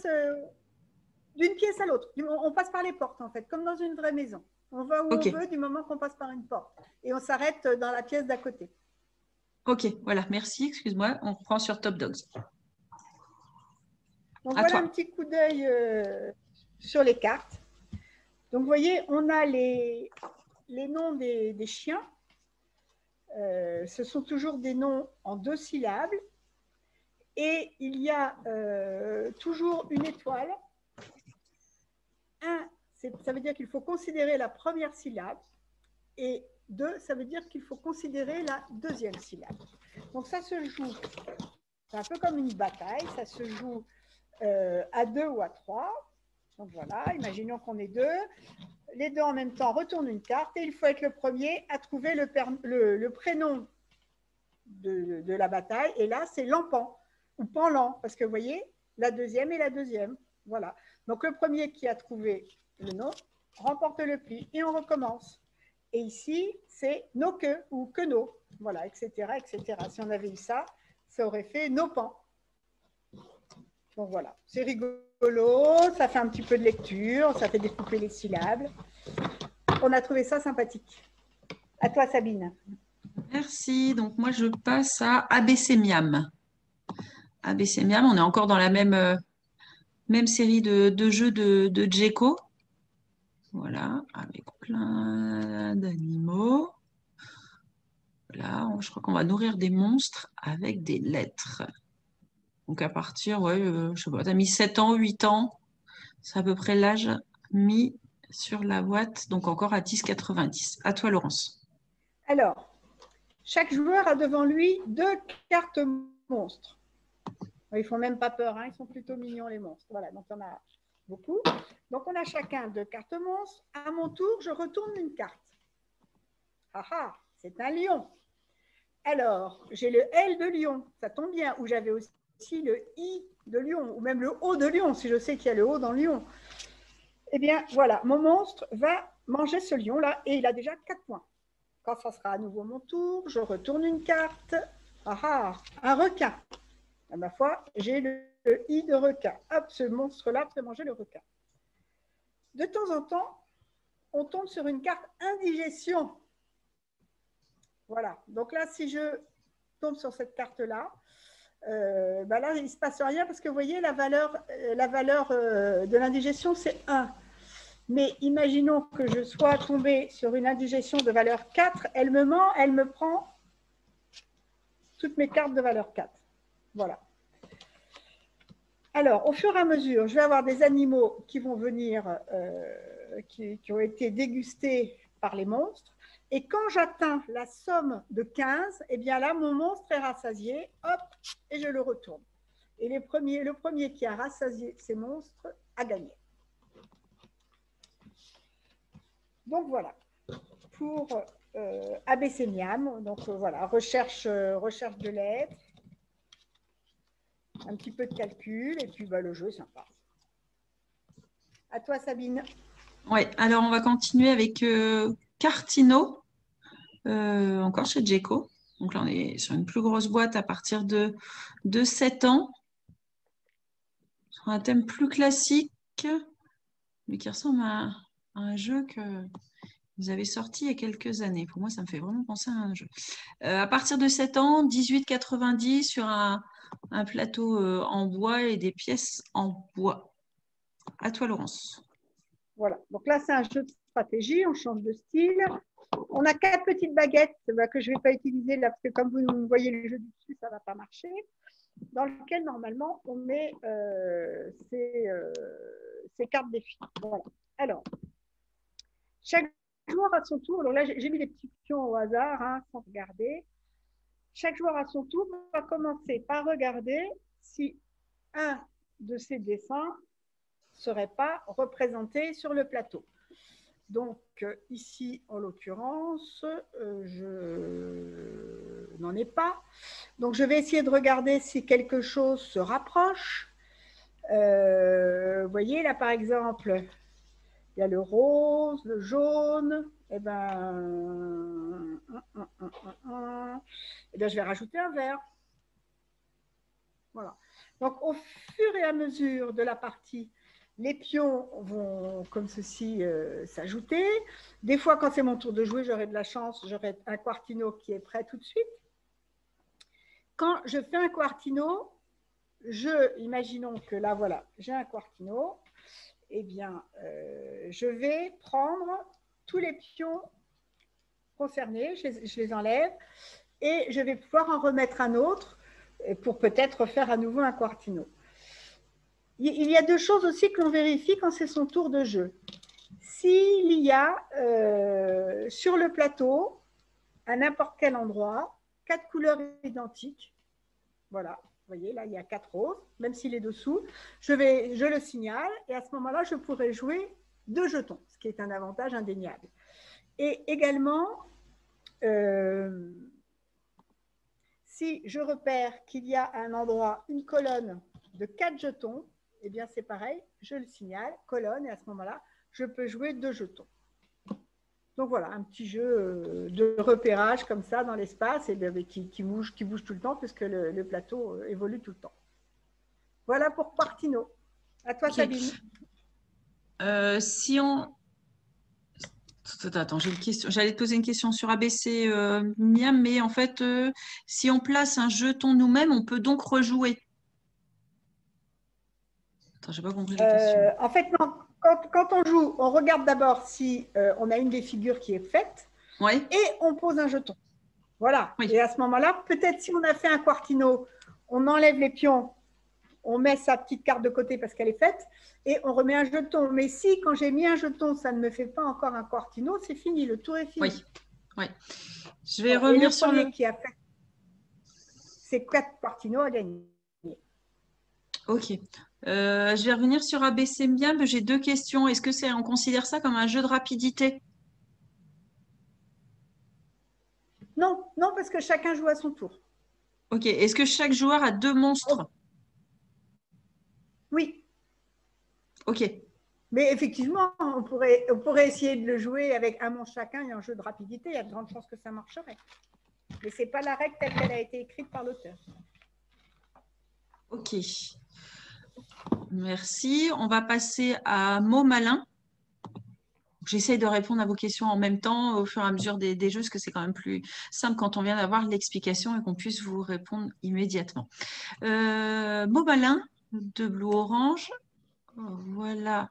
D'une pièce à l'autre. On passe par les portes, en fait, comme dans une vraie maison. On va où on veut du moment qu'on passe par une porte. Et on s'arrête dans la pièce d'à côté. Ok, voilà, merci, excuse-moi. On reprend sur Top Dogs. Donc, voilà un petit coup d'œil sur les cartes. Donc, vous voyez, on a les noms des chiens. Ce sont toujours des noms en 2 syllabes. Et il y a toujours une étoile. Ça veut dire qu'il faut considérer la première syllabe. Et 2, ça veut dire qu'il faut considérer la 2e syllabe. Donc, ça se joue, c'est un peu comme une bataille, ça se joue à 2 ou à 3. Donc, voilà, imaginons qu'on est 2. Les 2 en même temps retournent une carte et il faut être le premier à trouver le prénom de la bataille. Et là, c'est l'empan ou pan-lan, parce que vous voyez, la deuxième et la deuxième. Voilà. Donc, le premier qui a trouvé le nom remporte le pli et on recommence. Et ici, c'est nos queues ou que nos. Voilà, etc., etc. Si on avait eu ça, ça aurait fait nos pans. Donc voilà, c'est rigolo, ça fait un petit peu de lecture, ça fait découper les syllabes. On a trouvé ça sympathique. À toi, Sabine. Merci. Donc, moi, je passe à ABC Miam. ABC Miam, on est encore dans la même série de jeux de Djeko. Voilà, avec plein d'animaux. Voilà, je crois qu'on va nourrir des monstres avec des lettres. Donc, à partir, ouais, je sais pas, tu as mis 7 ans, 8 ans. C'est à peu près l'âge mis sur la boîte, donc encore à 10,90. À toi, Laurence. Alors, chaque joueur a devant lui 2 cartes monstres. Ils ne font même pas peur, hein, ils sont plutôt mignons, les monstres. Voilà, donc on a beaucoup. Donc, on a chacun 2 cartes monstres. À mon tour, je retourne une carte. Ah ah, c'est un lion. Alors, j'ai le L de lion, ça tombe bien, ou j'avais aussi le I de lion, ou même le O de lion, si je sais qu'il y a le O dans lion. Eh bien, voilà, mon monstre va manger ce lion-là, et il a déjà 4 points. Quand ça sera à nouveau mon tour, je retourne une carte. Ah ah, un requin. À ma foi, j'ai le I de requin. Hop, ce monstre-là peut manger le requin. De temps en temps, on tombe sur une carte indigestion. Voilà, donc là, si je tombe sur cette carte-là, là, il ne se passe rien parce que vous voyez, la valeur de l'indigestion, c'est 1. Mais imaginons que je sois tombée sur une indigestion de valeur 4, elle me ment, elle me prend toutes mes cartes de valeur 4. Voilà. Alors, au fur et à mesure, je vais avoir des animaux qui vont venir, qui ont été dégustés par les monstres. Et quand j'atteins la somme de 15, eh bien là, mon monstre est rassasié, hop, et je le retourne. Et le premier qui a rassasié ces monstres a gagné. Donc voilà, pour ABC Miam, donc voilà, recherche de lettres, un petit peu de calcul, et puis le jeu est sympa. À toi, Sabine. Oui, alors on va continuer avec Cartino, encore chez Djeko. Donc là, on est sur une plus grosse boîte à partir de 7 ans. Sur un thème plus classique, mais qui ressemble à un jeu que vous avez sorti il y a quelques années. Pour moi, ça me fait vraiment penser à un jeu. À partir de 7 ans, 18,90 sur un plateau en bois et des pièces en bois. À toi, Laurence. Voilà, donc là, c'est un jeu de stratégie, on change de style. On a 4 petites baguettes que je ne vais pas utiliser là, parce que comme vous voyez le jeu dessus, ça ne va pas marcher, dans lequel, normalement, on met ces cartes défis. Voilà. Alors, chaque joueur à son tour, alors là, j'ai mis des petits pions au hasard, hein, sans regarder. Chaque joueur à son tour va commencer par regarder si un de ces dessins ne serait pas représenté sur le plateau. Donc, ici, en l'occurrence, je n'en ai pas. Donc, je vais essayer de regarder si quelque chose se rapproche. Vous voyez, là, par exemple, il y a le rose, le jaune. Eh bien, je vais rajouter un vert. Voilà. Donc, au fur et à mesure de la partie, les pions vont, comme ceci, s'ajouter. Des fois, quand c'est mon tour de jouer, j'aurai de la chance, j'aurai un quartino qui est prêt tout de suite. Quand je fais un quartino, imaginons que là, voilà, j'ai un quartino, eh bien, je vais prendre tous les pions concernés, je les enlève, et je vais pouvoir en remettre un autre pour peut-être faire à nouveau un quartino. Il y a 2 choses aussi que l'on vérifie quand c'est son tour de jeu. S'il y a sur le plateau, à n'importe quel endroit, 4 couleurs identiques, voilà, vous voyez, là, il y a 4 roses, même s'il est dessous, je le signale, et à ce moment-là, je pourrais jouer 2 jetons, ce qui est un avantage indéniable. Et également, Si je repère qu'il y a à un endroit une colonne de 4 jetons, eh bien c'est pareil, je le signale, colonne, et à ce moment-là, je peux jouer 2 jetons. Donc voilà, un petit jeu de repérage comme ça dans l'espace et qui bouge tout le temps puisque le plateau évolue tout le temps. Voilà pour Quartino. À toi, Okay. Sabine. Si on... Attends, j'ai une question. J'allais te poser une question sur ABC Miam, mais en fait, si on place un jeton nous-mêmes, on peut donc rejouer. Attends, j'ai pas compris la question. En fait, non. Quand on joue, on regarde d'abord si on a une des figures qui est faite Ouais. et on pose un jeton. Voilà. Oui. Et à ce moment-là, peut-être si on a fait un Quartino, on enlève les pions, on met sa petite carte de côté parce qu'elle est faite et on remet un jeton. Mais si, quand j'ai mis un jeton, ça ne me fait pas encore un Quartino, c'est fini, le tour est fini. Oui. Oui. Je vais revenir sur le... qui a fait ces 4 Quartino a gagné. Ok. Je vais revenir sur ABC Miam. J'ai 2 questions. Est-ce que on considère ça comme un jeu de rapidité? Non, non, parce que chacun joue à son tour. Ok. Est-ce que chaque joueur a 2 monstres? Oui. Ok. Mais effectivement, on pourrait essayer de le jouer avec un monstre chacun et un jeu de rapidité. Il y a de grandes chances que ça marcherait. Mais ce n'est pas la règle telle qu'elle a été écrite par l'auteur. Ok. Merci. On va passer à Mot Malin. J'essaye de répondre à vos questions en même temps au fur et à mesure des jeux, parce que c'est quand même plus simple quand on vient d'avoir l'explication et qu'on puisse vous répondre immédiatement. Mot Malin de Blue Orange. Voilà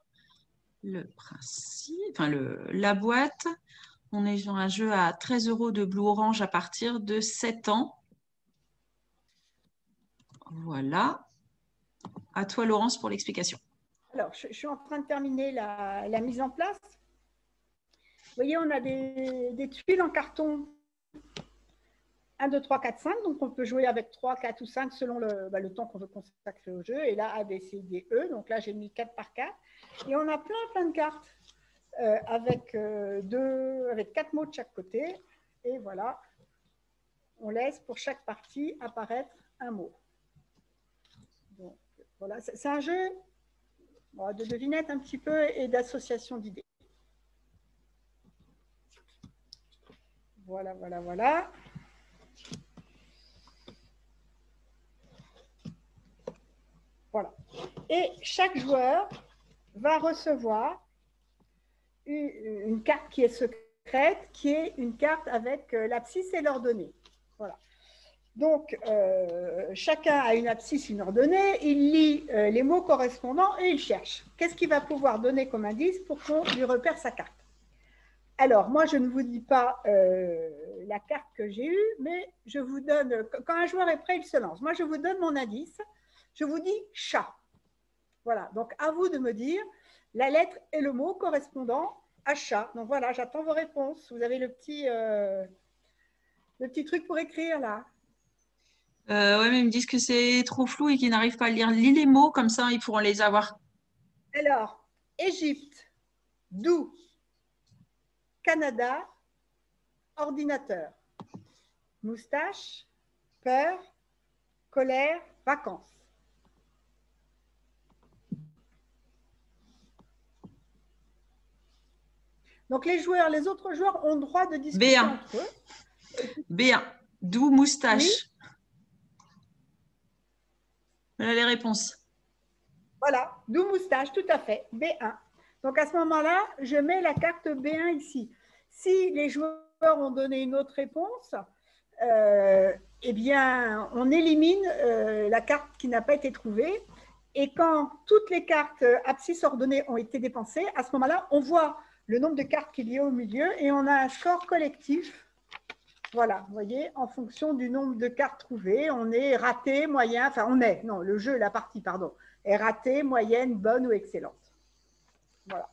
le principe, enfin la boîte. On est dans un jeu à 13 € de Blue Orange à partir de 7 ans. Voilà. À toi, Laurence, pour l'explication. Alors, je suis en train de terminer la mise en place. Vous voyez, on a des tuiles en carton 1, 2, 3, 4, 5. Donc, on peut jouer avec 3, 4 ou 5 selon le temps qu'on veut consacrer au jeu. Et là, A, B, C, D, E. Donc là, j'ai mis 4 par 4. Et on a plein de cartes avec 4 mots de chaque côté. Et voilà, on laisse pour chaque partie apparaître un mot. Donc, voilà, c'est un jeu de devinette un petit peu et d'association d'idées. Voilà, voilà, voilà. Voilà. Et chaque joueur va recevoir une carte qui est secrète, qui est une carte avec l'abscisse et l'ordonnée. Voilà. Donc, chacun a une abscisse, une ordonnée, il lit les mots correspondants et il cherche. Qu'est-ce qu'il va pouvoir donner comme indice pour qu'on lui repère sa carte? Alors, moi, je ne vous dis pas la carte que j'ai eue, mais je vous donne, quand un joueur est prêt, il se lance. Moi, je vous donne mon indice. Je vous dis chat. Voilà, donc à vous de me dire la lettre et le mot correspondant à chat. Donc voilà, j'attends vos réponses. Vous avez le petit truc pour écrire là. Ouais, mais ils me disent que c'est trop flou et qu'ils n'arrivent pas à lire. Lis les mots, comme ça, ils pourront les avoir. Alors, Égypte, doux, Canada, ordinateur, moustache, peur, colère, vacances. Donc les autres joueurs ont le droit de discuter B1. entre eux. B1, doux moustache. Oui. Voilà les réponses. Voilà, doux moustache, tout à fait, B1. Donc à ce moment-là, je mets la carte B1 ici. Si les joueurs ont donné une autre réponse, eh bien, on élimine la carte qui n'a pas été trouvée. Et quand toutes les cartes abscisses ordonnées ont été dépensées, à ce moment-là, on voit le nombre de cartes qu'il y a au milieu et on a un score collectif. Voilà, vous voyez, en fonction du nombre de cartes trouvées, on est raté, moyen, enfin on est, non, le jeu, la partie, pardon, est ratée, moyenne, bonne ou excellente. Voilà.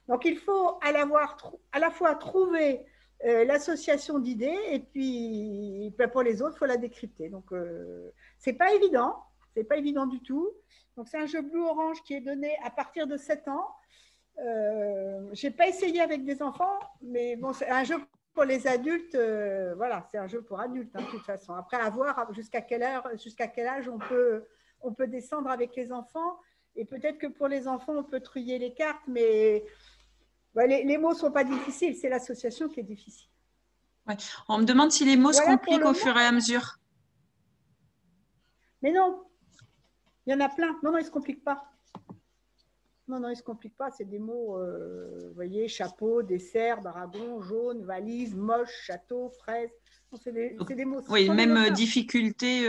Donc il faut à la fois trouver l'association d'idées et puis pour les autres, il faut la décrypter. Donc c'est pas évident du tout. Donc c'est un jeu Blue Orange qui est donné à partir de 7 ans. Je n'ai pas essayé avec des enfants, mais bon, c'est un jeu pour les adultes, voilà, c'est un jeu pour adultes, hein, de toute façon. Après, à voir jusqu'à quel âge on peut descendre avec les enfants. Et peut-être que pour les enfants, on peut trier les cartes, mais les mots ne sont pas difficiles, c'est l'association qui est difficile. Ouais. On me demande si les mots se Voilà compliquent au fur et à mesure. Mais non, il y en a plein. Non, non, ils ne se compliquent pas. Non, non, ils ne se compliquent pas. C'est des mots, vous voyez, chapeau, dessert, dragon, jaune, valise, moche, château, fraise. C'est des mots. Oui, Sont des même mots simples. difficulté.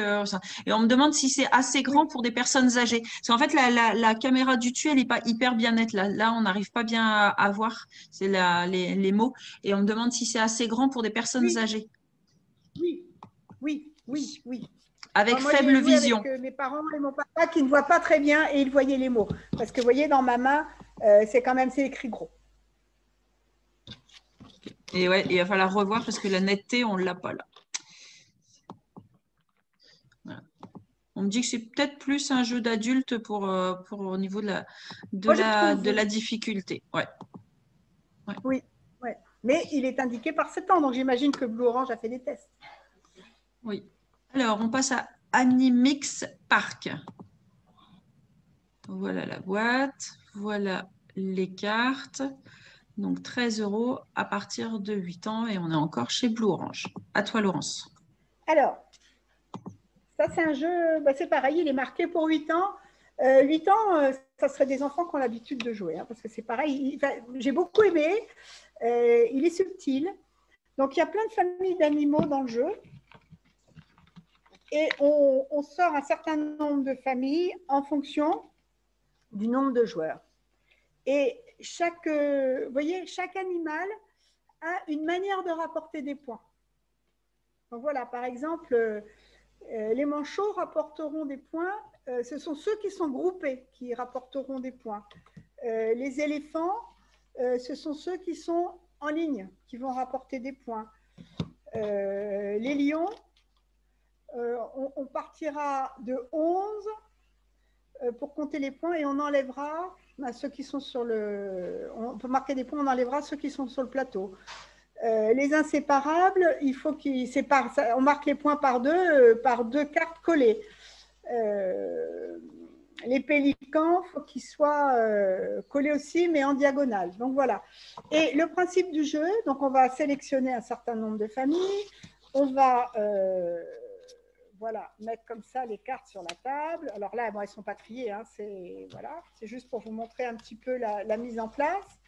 Et on me demande si c'est assez grand pour des personnes âgées. Parce qu'en fait, la caméra du dessus, elle n'est pas hyper bien nette. Là on n'arrive pas bien à voir les mots. Et on me demande si c'est assez grand pour des personnes âgées. Oui, oui, oui, oui. Avec Moi, faible j'ai joué vision. avec mes parents et mon papa qui ne voient pas très bien et ils voyaient les mots. Parce que vous voyez, dans ma main, c'est écrit gros. Et ouais, il va falloir revoir parce que la netteté, on ne l'a pas là. Voilà. On me dit que c'est peut-être plus un jeu d'adulte pour au niveau de la difficulté. Ouais. Ouais. Oui, ouais. Mais il est indiqué par 7 ans, donc j'imagine que Blue Orange a fait des tests. Oui. Alors, on passe à Animix Park. Voilà la boîte, voilà les cartes. Donc 13 € à partir de 8 ans et on est encore chez Blue Orange. À toi, Laurence. Alors, ça c'est un jeu, c'est pareil, il est marqué pour 8 ans. 8 ans, ça serait des enfants qui ont l'habitude de jouer, hein, parce que c'est pareil. J'ai beaucoup aimé. Il est subtil. Donc, il y a plein de familles d'animaux dans le jeu. Et on sort un certain nombre de familles en fonction du nombre de joueurs. Et vous voyez, chaque animal a une manière de rapporter des points. Donc voilà, par exemple, les manchots rapporteront des points. Ce sont ceux qui sont groupés qui rapporteront des points. Les éléphants, ce sont ceux qui sont en ligne qui vont rapporter des points. Les lions, on partira de 11 pour compter les points et on enlèvera ceux qui sont sur le… On peut marquer des points, on enlèvera ceux qui sont sur le plateau. Les inséparables, il faut qu'ils séparent. On marque les points par deux cartes collées. Les pélicans, il faut qu'ils soient collés aussi, mais en diagonale. Donc voilà. Et le principe du jeu, donc on va sélectionner un certain nombre de familles. On va voilà, mettre comme ça les cartes sur la table. Alors là, bon, elles ne sont pas triées, hein, voilà, c'est juste pour vous montrer un petit peu la mise en place.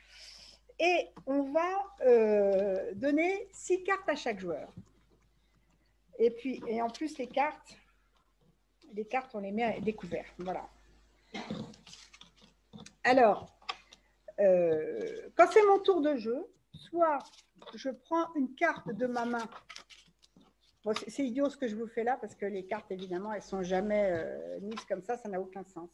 Et on va donner 6 cartes à chaque joueur. Et en plus, les cartes, on les met à découvert. Voilà. Alors, quand c'est mon tour de jeu, soit je prends une carte de ma main. Bon, c'est idiot ce que je vous fais là, parce que les cartes, évidemment, elles ne sont jamais mises comme ça n'a aucun sens.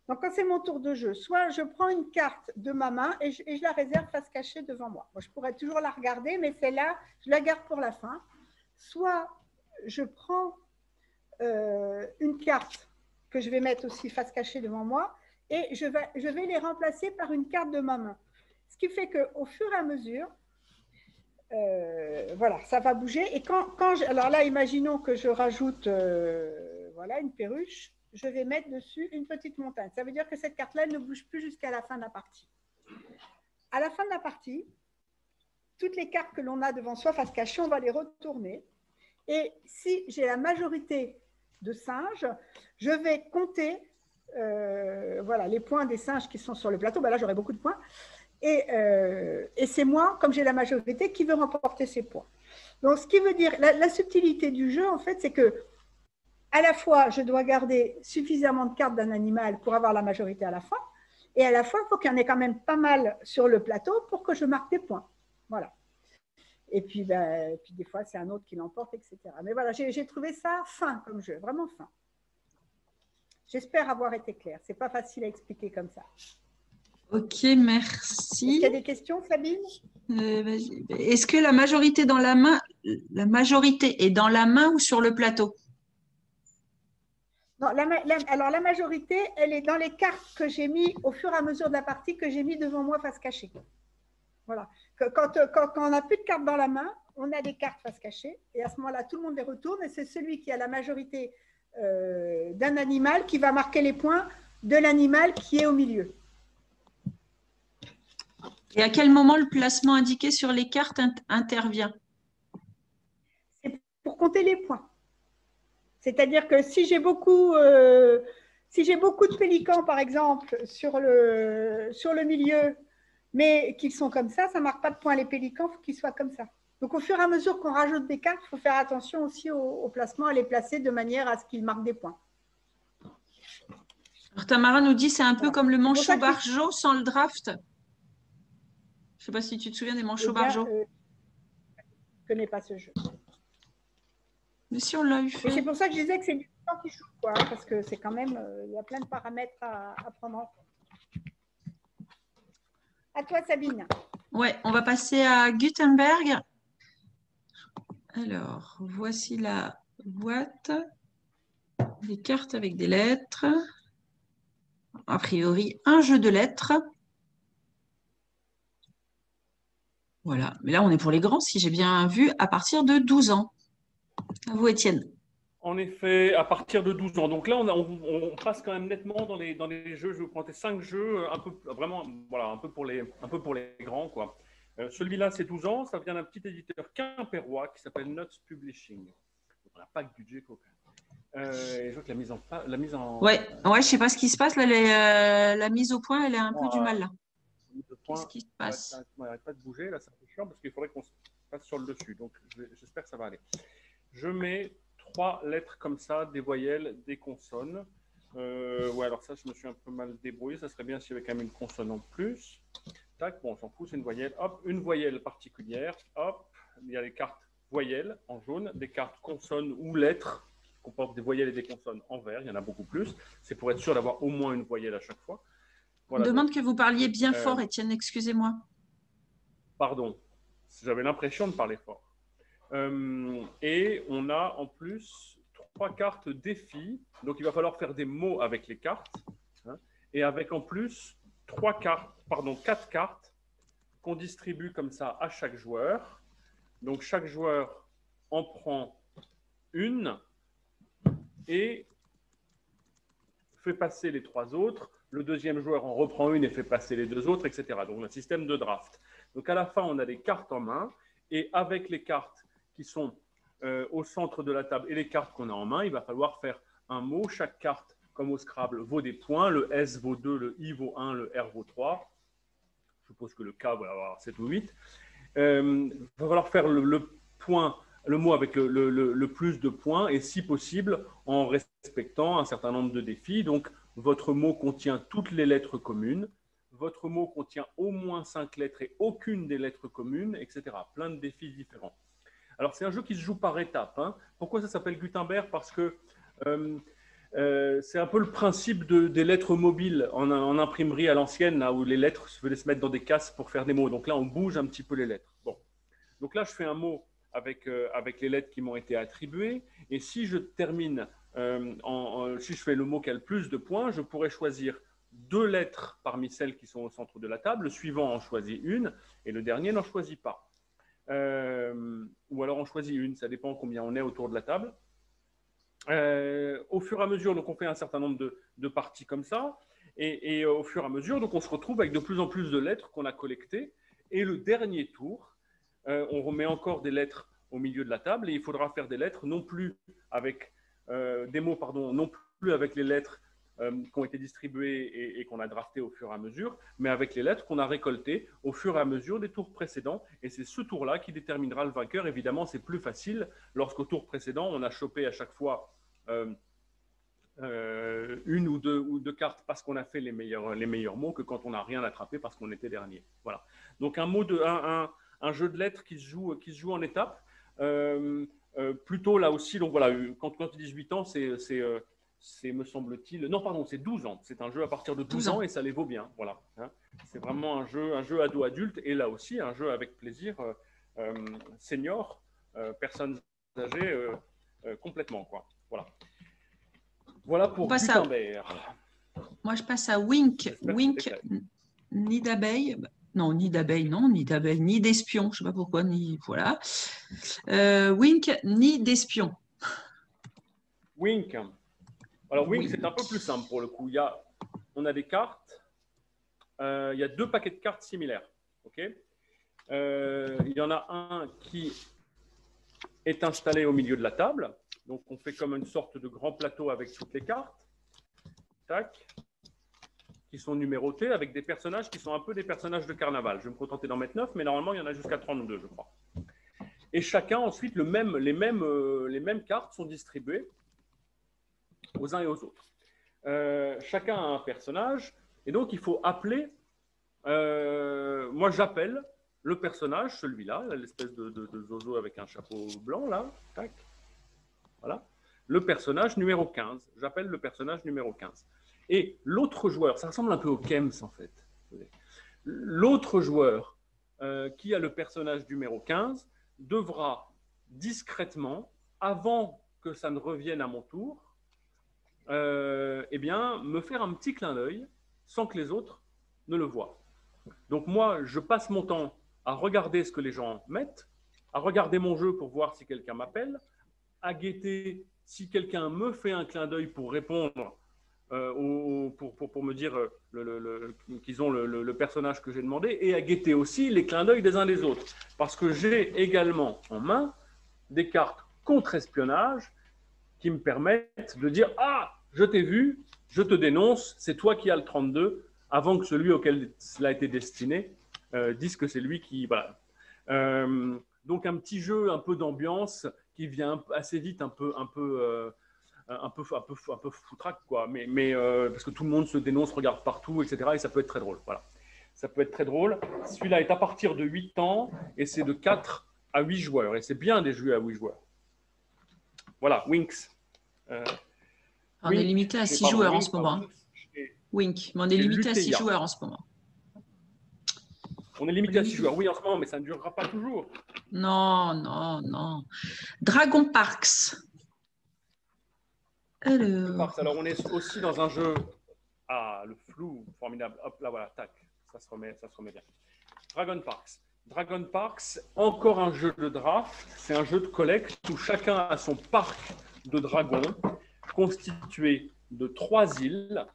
Donc, quand c'est mon tour de jeu, soit je prends une carte de ma main et je la réserve face cachée devant moi. Bon, je pourrais toujours la regarder, mais celle-là, je la garde pour la fin. Soit je prends une carte que je vais mettre aussi face cachée devant moi et je vais les remplacer par une carte de ma main. Ce qui fait qu'au fur et à mesure, voilà, ça va bouger. Et alors là, imaginons que je rajoute voilà, une perruche. Je vais mettre dessus une petite montagne. Ça veut dire que cette carte-là ne bouge plus jusqu'à la fin de la partie. À la fin de la partie, toutes les cartes que l'on a devant soi face cachée, on va les retourner. Et si j'ai la majorité de singes, je vais compter voilà, les points des singes qui sont sur le plateau. Ben là, j'aurai beaucoup de points. Et c'est moi, comme j'ai la majorité, qui veut remporter ces points. Donc, ce qui veut dire, la subtilité du jeu, en fait, c'est que à la fois, je dois garder suffisamment de cartes d'un animal pour avoir la majorité à la fin, et à la fois, il faut qu'il y en ait quand même pas mal sur le plateau pour que je marque des points. Voilà. Et puis des fois, c'est un autre qui l'emporte, etc. Mais voilà, j'ai trouvé ça fin comme jeu, vraiment fin. J'espère avoir été claire. Ce n'est pas facile à expliquer comme ça. Ok, merci. Est-ce qu'il y a des questions, Sabine? Est-ce que la majorité est dans la main ou sur le plateau? Non, alors la majorité, elle est dans les cartes que j'ai mis au fur et à mesure de la partie, que j'ai mis devant moi face cachée. Voilà. quand on n'a plus de cartes dans la main, on a des cartes face cachée. Et à ce moment-là, tout le monde les retourne. Et c'est celui qui a la majorité d'un animal qui va marquer les points de l'animal qui est au milieu. Et à quel moment le placement indiqué sur les cartes intervient? C'est pour compter les points. C'est-à-dire que si j'ai beaucoup de pélicans, par exemple, sur le milieu, mais qu'ils sont comme ça ne marque pas de points. Les pélicans, il faut qu'ils soient comme ça. Donc, au fur et à mesure qu'on rajoute des cartes, il faut faire attention aussi au placement, à les placer de manière à ce qu'ils marquent des points. Alors, Tamara nous dit c'est un peu comme le Manchot-Barjot sans le draft. Je ne sais pas si tu te souviens des Manchot-Barjot. Je ne connais pas ce jeu. Mais si on l'a eu fait. C'est pour ça que je disais que c'est du temps qui joue, quoi, parce que c'est quand même, il y a plein de paramètres à prendre en compte. À toi, Sabine. Ouais, on va passer à Gutenberg. Alors, voici la boîte. Des cartes avec des lettres. A priori, un jeu de lettres. Voilà. Mais là, on est pour les grands, si j'ai bien vu, à partir de 12 ans. À vous, Étienne. En effet, à partir de 12 ans. Donc là, on passe quand même nettement dans les jeux. Je vais vous présenter 5 jeux, un peu, vraiment, voilà, un peu pour les grands, quoi. Celui-là, c'est 12 ans. Ça vient d'un petit éditeur quimpérois qui s'appelle Nuts Publishing. Donc, on n'a pas que budget coquin. Et je vois que la mise en... Ouais, je sais pas ce qui se passe. Là, la mise au point, elle a un peu du mal là. Qu'est-ce qui se passe? On n'arrête pas de bouger. Là, ça fait chiant parce qu'il faudrait qu'on se passe sur le dessus. Donc, j'espère que ça va aller. Je mets 3 lettres comme ça, des voyelles, des consonnes. Ouais, alors ça, je me suis un peu mal débrouillé. Ça serait bien s'il y avait quand même une consonne en plus. Tac, bon, on s'en fout, c'est une voyelle. Hop, une voyelle particulière. Hop, il y a les cartes voyelles en jaune, des cartes consonnes ou lettres qui comportent des voyelles et des consonnes en vert. Il y en a beaucoup plus. C'est pour être sûr d'avoir au moins une voyelle à chaque fois. Voilà, on demande que vous parliez bien fort, Étienne, excusez-moi. Pardon, j'avais l'impression de parler fort. Et on a en plus 3 cartes défis. Donc, il va falloir faire des mots avec les cartes. Hein, et avec en plus 4 cartes qu'on distribue comme ça à chaque joueur. Donc, chaque joueur en prend une et fait passer les 3 autres. Le deuxième joueur en reprend une et fait passer les 2 autres, etc. Donc, un système de draft. Donc, à la fin, on a des cartes en main. Et avec les cartes qui sont au centre de la table et les cartes qu'on a en main, il va falloir faire un mot. Chaque carte, comme au Scrabble, vaut des points. Le S vaut 2, le I vaut 1, le R vaut 3. Je suppose que le K va avoir 7 ou 8. Il va falloir faire le mot avec le plus de points et si possible en respectant un certain nombre de défis. Donc, votre mot contient toutes les lettres communes. Votre mot contient au moins 5 lettres et aucune des lettres communes, etc. Plein de défis différents. Alors, c'est un jeu qui se joue par étapes. Hein. Pourquoi ça s'appelle Gutenberg? Parce que c'est un peu le principe des lettres mobiles en imprimerie à l'ancienne, où les lettres se mettre dans des cases pour faire des mots. Donc là, on bouge un petit peu les lettres. Bon. Donc là, je fais un mot avec les lettres qui m'ont été attribuées. Et si je termine, si je fais le mot qui a le plus de points, je pourrais choisir 2 lettres parmi celles qui sont au centre de la table. Le suivant en choisit une et le dernier n'en choisit pas. Ou alors on choisit une, ça dépend combien on est autour de la table. Au fur et à mesure, donc on fait un certain nombre de parties comme ça, et au fur et à mesure, donc on se retrouve avec de plus en plus de lettres qu'on a collectées. Et le dernier tour, on remet encore des lettres au milieu de la table, et il faudra faire des lettres non plus avec des mots, pardon, non plus avec les lettres qui ont été distribuées et qu'on a draftées au fur et à mesure, mais avec les lettres qu'on a récoltées au fur et à mesure des tours précédents. Et c'est ce tour-là qui déterminera le vainqueur. Évidemment, c'est plus facile lorsqu'au tour précédent, on a chopé à chaque fois une ou deux cartes parce qu'on a fait les meilleurs mots que quand on n'a rien attrapé parce qu'on était dernier. Voilà. Donc un jeu de lettres qui se joue en étapes. Plutôt là aussi, donc voilà, quand tu dis 18 ans, c'est me semble-t-il, non pardon, c'est 12 ans. C'est un jeu à partir de 12 ans et ça les vaut bien. Voilà. Hein. C'est vraiment un jeu ado-adulte et là aussi un jeu avec plaisir senior, personnes âgées complètement quoi. Voilà pour Gutenberg. Moi je passe à Wink, Nid d'abeille. Non, ni d'abeille, non, ni d'abeille, ni d'espion. Je ne sais pas pourquoi, ni. Voilà. Wink, ni d'espion. Wink. Alors, Wink, Wink. c'est un peu plus simple pour le coup. On a des cartes. Il y a 2 paquets de cartes similaires. Okay, il y en a un qui est installé au milieu de la table. Donc, on fait comme une sorte de grand plateau avec toutes les cartes. Tac. Qui sont numérotés avec des personnages qui sont un peu des personnages de carnaval. Je vais me contenter d'en mettre 9, mais normalement, il y en a jusqu'à 32, je crois. Et chacun, ensuite, les mêmes cartes sont distribuées aux uns et aux autres. Chacun a un personnage, et donc il faut appeler. Moi, j'appelle le personnage, celui-là, l'espèce de zozo avec un chapeau blanc, là. Tac. Voilà. Le personnage numéro 15. J'appelle le personnage numéro 15. Et l'autre joueur, ça ressemble un peu au Kems en fait. L'autre joueur qui a le personnage numéro 15 devra discrètement, avant que ça ne revienne à mon tour, eh bien, me faire un petit clin d'œil sans que les autres ne le voient. Donc moi, je passe mon temps à regarder ce que les gens mettent, à regarder mon jeu pour voir si quelqu'un m'appelle, à guetter si quelqu'un me fait un clin d'œil pour répondre, pour me dire qu'ils ont le personnage que j'ai demandé, et à guetter aussi les clins d'œil des uns des autres. Parce que j'ai également en main des cartes contre-espionnage qui me permettent de dire « Ah, je t'ai vu, je te dénonce, c'est toi qui as le 32 », avant que celui auquel cela a été destiné dise que c'est lui qui… Voilà. Donc un petit jeu un peu d'ambiance qui vient assez vite un peu foutraque, quoi. Mais parce que tout le monde se dénonce, regarde partout, etc. Et ça peut être très drôle. Voilà. Ça peut être très drôle. Celui-là est à partir de 8 ans et c'est de 4 à 8 joueurs. Et c'est bien des jeux à 8 joueurs. Voilà, Winx. On est limité à 6 joueurs en ce moment. Wink, mais on est limité à 6 joueurs en ce moment. On est limité à 6 joueurs, oui, en ce moment, mais ça ne durera pas toujours. Non, non, non. Dragon Parks. Alors, on est aussi dans un jeu. Ah, le flou, formidable. Hop, là, voilà, tac. Ça se remet bien. Dragon Parks. Dragon Parks, encore un jeu de draft. C'est un jeu de collecte où chacun a son parc de dragons constitué de 3 îles.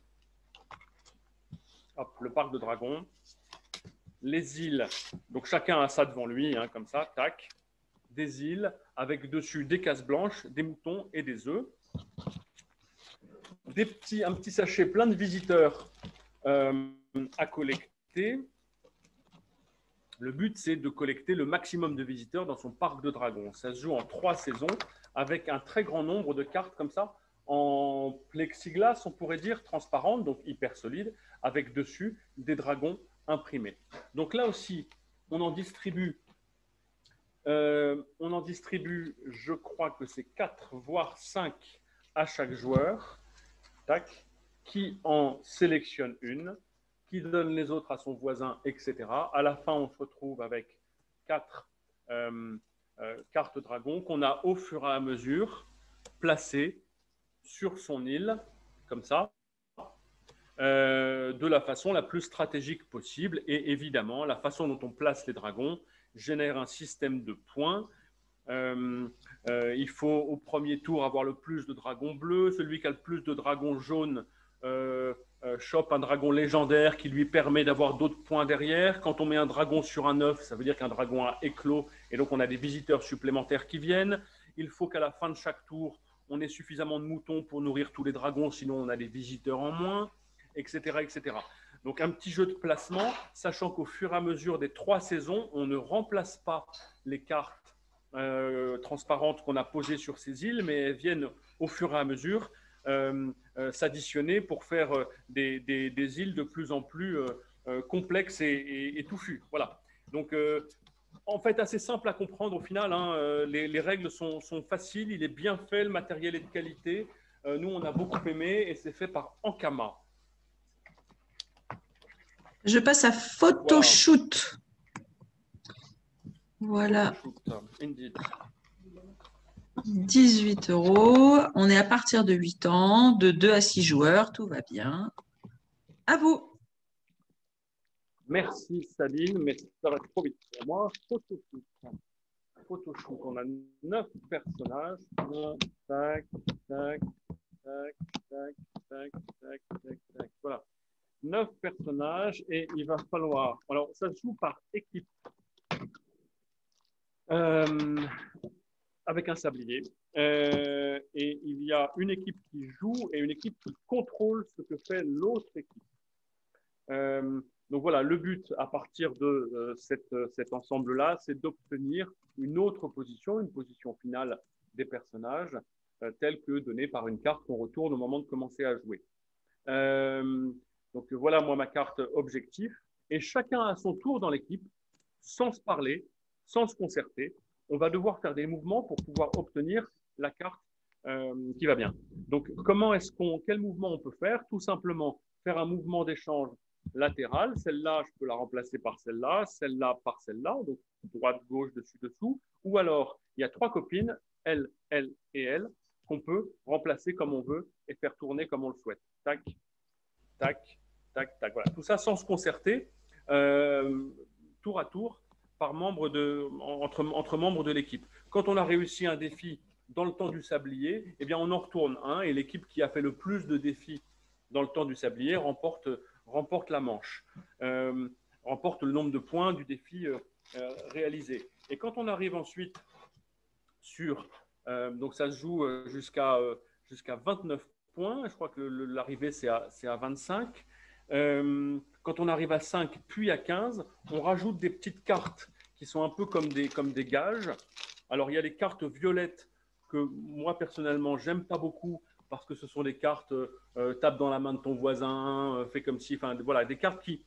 Hop, le parc de dragons. Les îles, donc chacun a ça devant lui, hein, comme ça, tac. Des îles avec dessus des cases blanches, des moutons et des œufs. Un petit sachet plein de visiteurs à collecter. Le but, c'est de collecter le maximum de visiteurs dans son parc de dragons. Ça se joue en 3 saisons avec un très grand nombre de cartes comme ça, en plexiglas, on pourrait dire, transparente, donc hyper solide, avec dessus des dragons imprimés. Donc là aussi, on en distribue, je crois que c'est 4, voire 5 à chaque joueur, tac, qui en sélectionne une, qui donne les autres à son voisin, etc. À la fin, on se retrouve avec 4 cartes dragons qu'on a au fur et à mesure placées sur son île, comme ça, de la façon la plus stratégique possible. Et évidemment, la façon dont on place les dragons génère un système de points. Il faut au premier tour avoir le plus de dragons bleus. Celui qui a le plus de dragons jaunes chope un dragon légendaire qui lui permet d'avoir d'autres points derrière. Quand on met un dragon sur un œuf, ça veut dire qu'un dragon a éclos et donc on a des visiteurs supplémentaires qui viennent. Il faut qu'à la fin de chaque tour, on ait suffisamment de moutons pour nourrir tous les dragons, sinon on a des visiteurs en moins, etc., etc. Donc un petit jeu de placement, sachant qu'au fur et à mesure des 3 saisons, on ne remplace pas les cartes transparentes qu'on a posées sur ces îles, mais elles viennent au fur et à mesure s'additionner pour faire des îles de plus en plus complexes et touffues. Voilà. Donc en fait, assez simple à comprendre au final. Hein. Les règles sont faciles, il est bien fait, le matériel est de qualité. Nous, on a beaucoup aimé et c'est fait par Ankama. Je passe à Photoshoot. Voilà. Indeed. 18 €. On est à partir de 8 ans, de 2 à 6 joueurs, tout va bien. À vous. Merci Sabine, mais ça va trop vite pour moi. Photoshoot. Photoshoot, on a 9 personnages. Tac, tac, tac, tac, tac, tac, tac, tac. Voilà. 9 personnages et il va falloir. Alors, ça se joue par équipe. Avec un sablier. Et il y a une équipe qui joue et une équipe qui contrôle ce que fait l'autre équipe. Donc voilà, le but à partir de cet ensemble-là, c'est d'obtenir une autre position, une position finale des personnages, telle que donnée par une carte qu'on retourne au moment de commencer à jouer. Donc voilà, moi, ma carte objectif. Et chacun à son tour dans l'équipe, sans se parler, sans se concerter, on va devoir faire des mouvements pour pouvoir obtenir la carte qui va bien. Donc, quel mouvement on peut faire? Tout simplement, faire un mouvement d'échange latéral. Celle-là, je peux la remplacer par celle-là par celle-là, donc droite, gauche, dessus, dessous. Ou alors, il y a 3 copines, elle et elle, qu'on peut remplacer comme on veut et faire tourner comme on le souhaite. Tac, tac, tac, tac. Voilà. Tout ça sans se concerter, tour à tour, par entre membres de l'équipe. Quand on a réussi un défi dans le temps du sablier, eh bien on en retourne un et l'équipe qui a fait le plus de défis dans le temps du sablier remporte la manche, remporte le nombre de points du défi réalisé. Et quand on arrive ensuite sur, donc ça se joue jusqu'à 29 points, je crois que l'arrivée c'est à 25. Quand on arrive à 5 puis à 15, on rajoute des petites cartes qui sont un peu comme des gages. Alors, il y a des cartes violettes que moi, personnellement, j'aime pas beaucoup parce que ce sont des cartes tape dans la main de ton voisin, fais comme si… Enfin, voilà, des cartes qui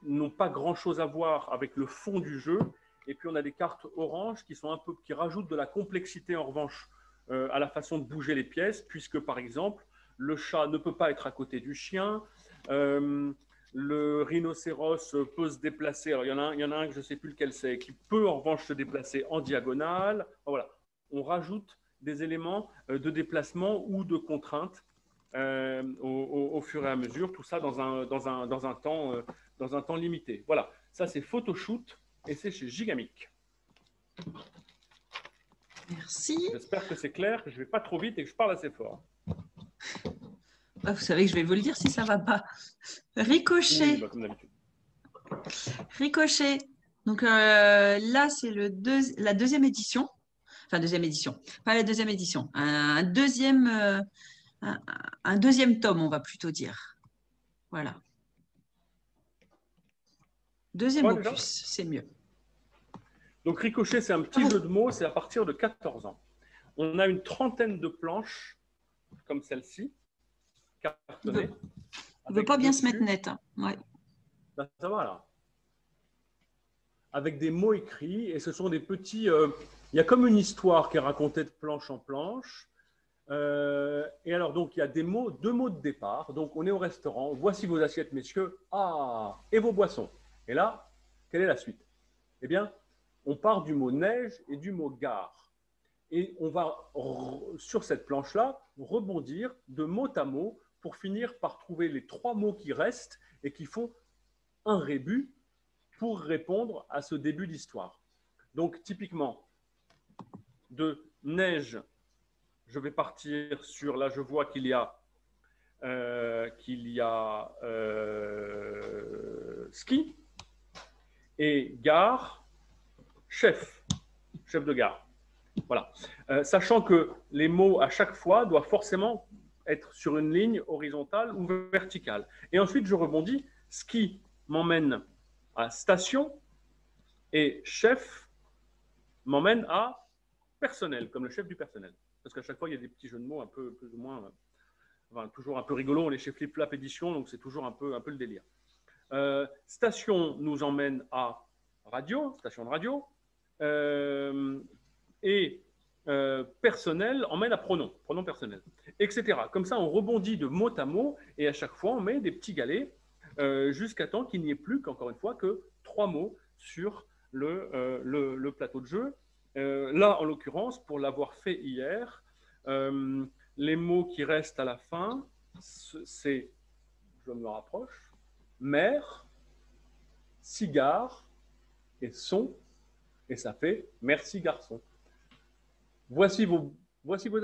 n'ont pas grand-chose à voir avec le fond du jeu. Et puis, on a des cartes oranges qui rajoutent de la complexité, en revanche, à la façon de bouger les pièces, puisque, par exemple, le chat ne peut pas être à côté du chien. Le rhinocéros peut se déplacer. Alors, il y en a un que je ne sais plus lequel c'est, qui peut en revanche se déplacer en diagonale. Voilà. On rajoute des éléments de déplacement ou de contrainte au fur et à mesure. Tout ça dans un temps limité. Voilà. Ça, c'est Photoshoot et c'est chez Gigamic. Merci. J'espère que c'est clair, que je ne vais pas trop vite et que je parle assez fort. Vous savez que je vais vous le dire si ça ne va pas. Ricochet. Oui, comme d'habitude. Ricochet. Donc là, c'est la deuxième édition. Enfin, deuxième édition. Pas la deuxième édition. Un deuxième tome, on va plutôt dire. Voilà. Deuxième opus, c'est mieux. Donc, Ricochet, c'est un petit jeu de mots. C'est à partir de 14 ans. On a une trentaine de planches comme celle-ci. Il ne veut pas bien se mettre net. Hein. Ouais. Ben, ça va là. Avec des mots écrits, et ce sont des petits… il y a comme une histoire qui est racontée de planche en planche. Et alors, donc, il y a 2 mots de départ. Donc, on est au restaurant. Voici vos assiettes, messieurs. Ah, et vos boissons. Et là, quelle est la suite? Eh bien, on part du mot neige et du mot gare. Et on va, sur cette planche-là, rebondir de mot à mot pour finir par trouver les 3 mots qui restent et qui font un rébut pour répondre à ce début d'histoire. Donc, typiquement, de neige, je vais partir sur… Là, je vois qu'il y a ski et gare, chef de gare. Voilà. Sachant que les mots, à chaque fois, doivent forcément être sur une ligne horizontale ou verticale. Et ensuite, je rebondis. Ski m'emmène à station et chef m'emmène à personnel, comme le chef du personnel. Parce qu'à chaque fois, il y a des petits jeux de mots un peu plus ou moins, enfin, toujours un peu rigolos. On est chez Flip Flap Édition, donc c'est toujours un peu le délire. Station nous emmène à radio, station de radio. Et personnel emmène à pronom personnel, etc. Comme ça, on rebondit de mot à mot et à chaque fois, on met des petits galets jusqu'à temps qu'il n'y ait plus qu'encore une fois que 3 mots sur le plateau de jeu. Là, en l'occurrence, pour l'avoir fait hier, les mots qui restent à la fin, c'est, je me rapproche, mère, cigare et son, et ça fait merci garçon. Voici vos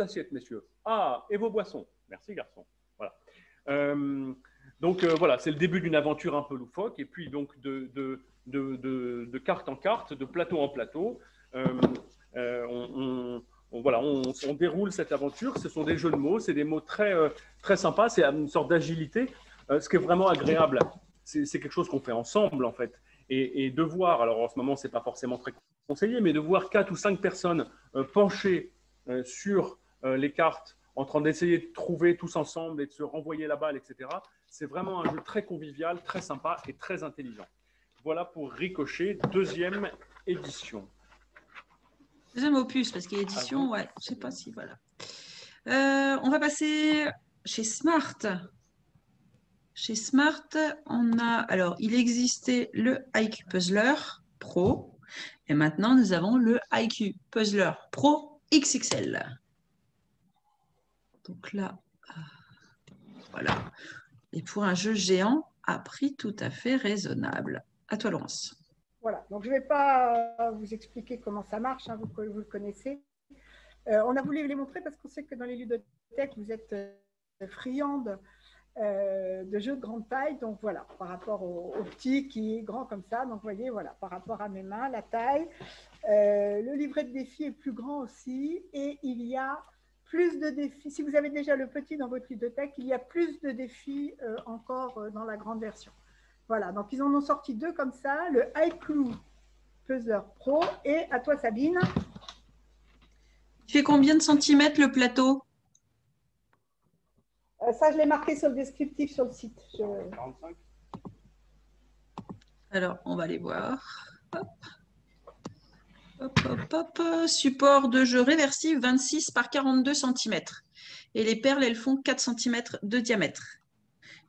assiettes, messieurs. Ah, et vos boissons. Merci garçon. Voilà. Donc voilà, c'est le début d'une aventure un peu loufoque, et puis donc de carte en carte, de plateau en plateau, on déroule cette aventure. Ce sont des jeux de mots, c'est des mots très, très sympas, c'est une sorte d'agilité. Ce qui est vraiment agréable, c'est quelque chose qu'on fait ensemble en fait. Et de voir, alors en ce moment, ce n'est pas forcément très conseillé, mais de voir 4 ou 5 personnes penchées sur les cartes, en train d'essayer de trouver tous ensemble et de se renvoyer la balle, etc. C'est vraiment un jeu très convivial, très sympa et très intelligent. Voilà pour Ricochet, deuxième édition. Deuxième opus, parce qu'il y a édition, ouais, je ne sais pas si, voilà. On va passer chez Smart. Chez Smart, on a, alors, il existait le IQ Puzzler Pro, et maintenant, nous avons le IQ Puzzler Pro XXL. Donc là, voilà. Et pour un jeu géant, à prix tout à fait raisonnable. À toi, Laurence. Voilà, donc je ne vais pas vous expliquer comment ça marche, hein, vous le connaissez. On a voulu les montrer parce qu'on sait que dans les ludothèques, vous êtes friande de jeux de grande taille. Donc voilà, par rapport au petit qui est grand comme ça. Donc vous voyez, voilà, par rapport à mes mains, la taille. Le livret de défis est plus grand aussi. Et il y a plus de défis. Si vous avez déjà le petit dans votre ludothèque, il y a plus de défis encore dans la grande version. Voilà, donc ils en ont sorti 2 comme ça, le IQ Puzzler Pro et à toi Sabine. Il fait combien de centimètres le plateau? Ça, je l'ai marqué sur le descriptif sur le site. 45. Alors, on va aller voir. Hop. Hop, hop, hop. Support de jeu réversible 26 par 42 cm. Et les perles, elles font 4 cm de diamètre.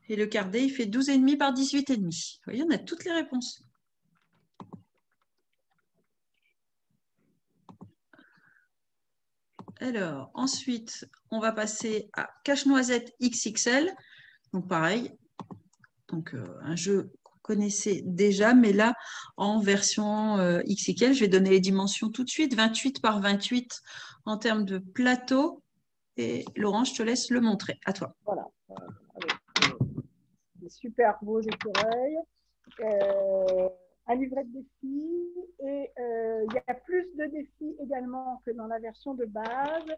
Et le cardet, il fait 12,5 par 18,5. Vous voyez, on a toutes les réponses. Alors, ensuite, on va passer à Cache-Noisette XXL. Donc, pareil, donc, un jeu qu'on connaissait déjà, mais là, en version XXL. Je vais donner les dimensions tout de suite. 28 par 28 en termes de plateau. Et Laurent, je te laisse le montrer. À toi. Voilà. Des super beaux écureuils. Un livret de défis. Et il y a plus de défis également que dans la version de base.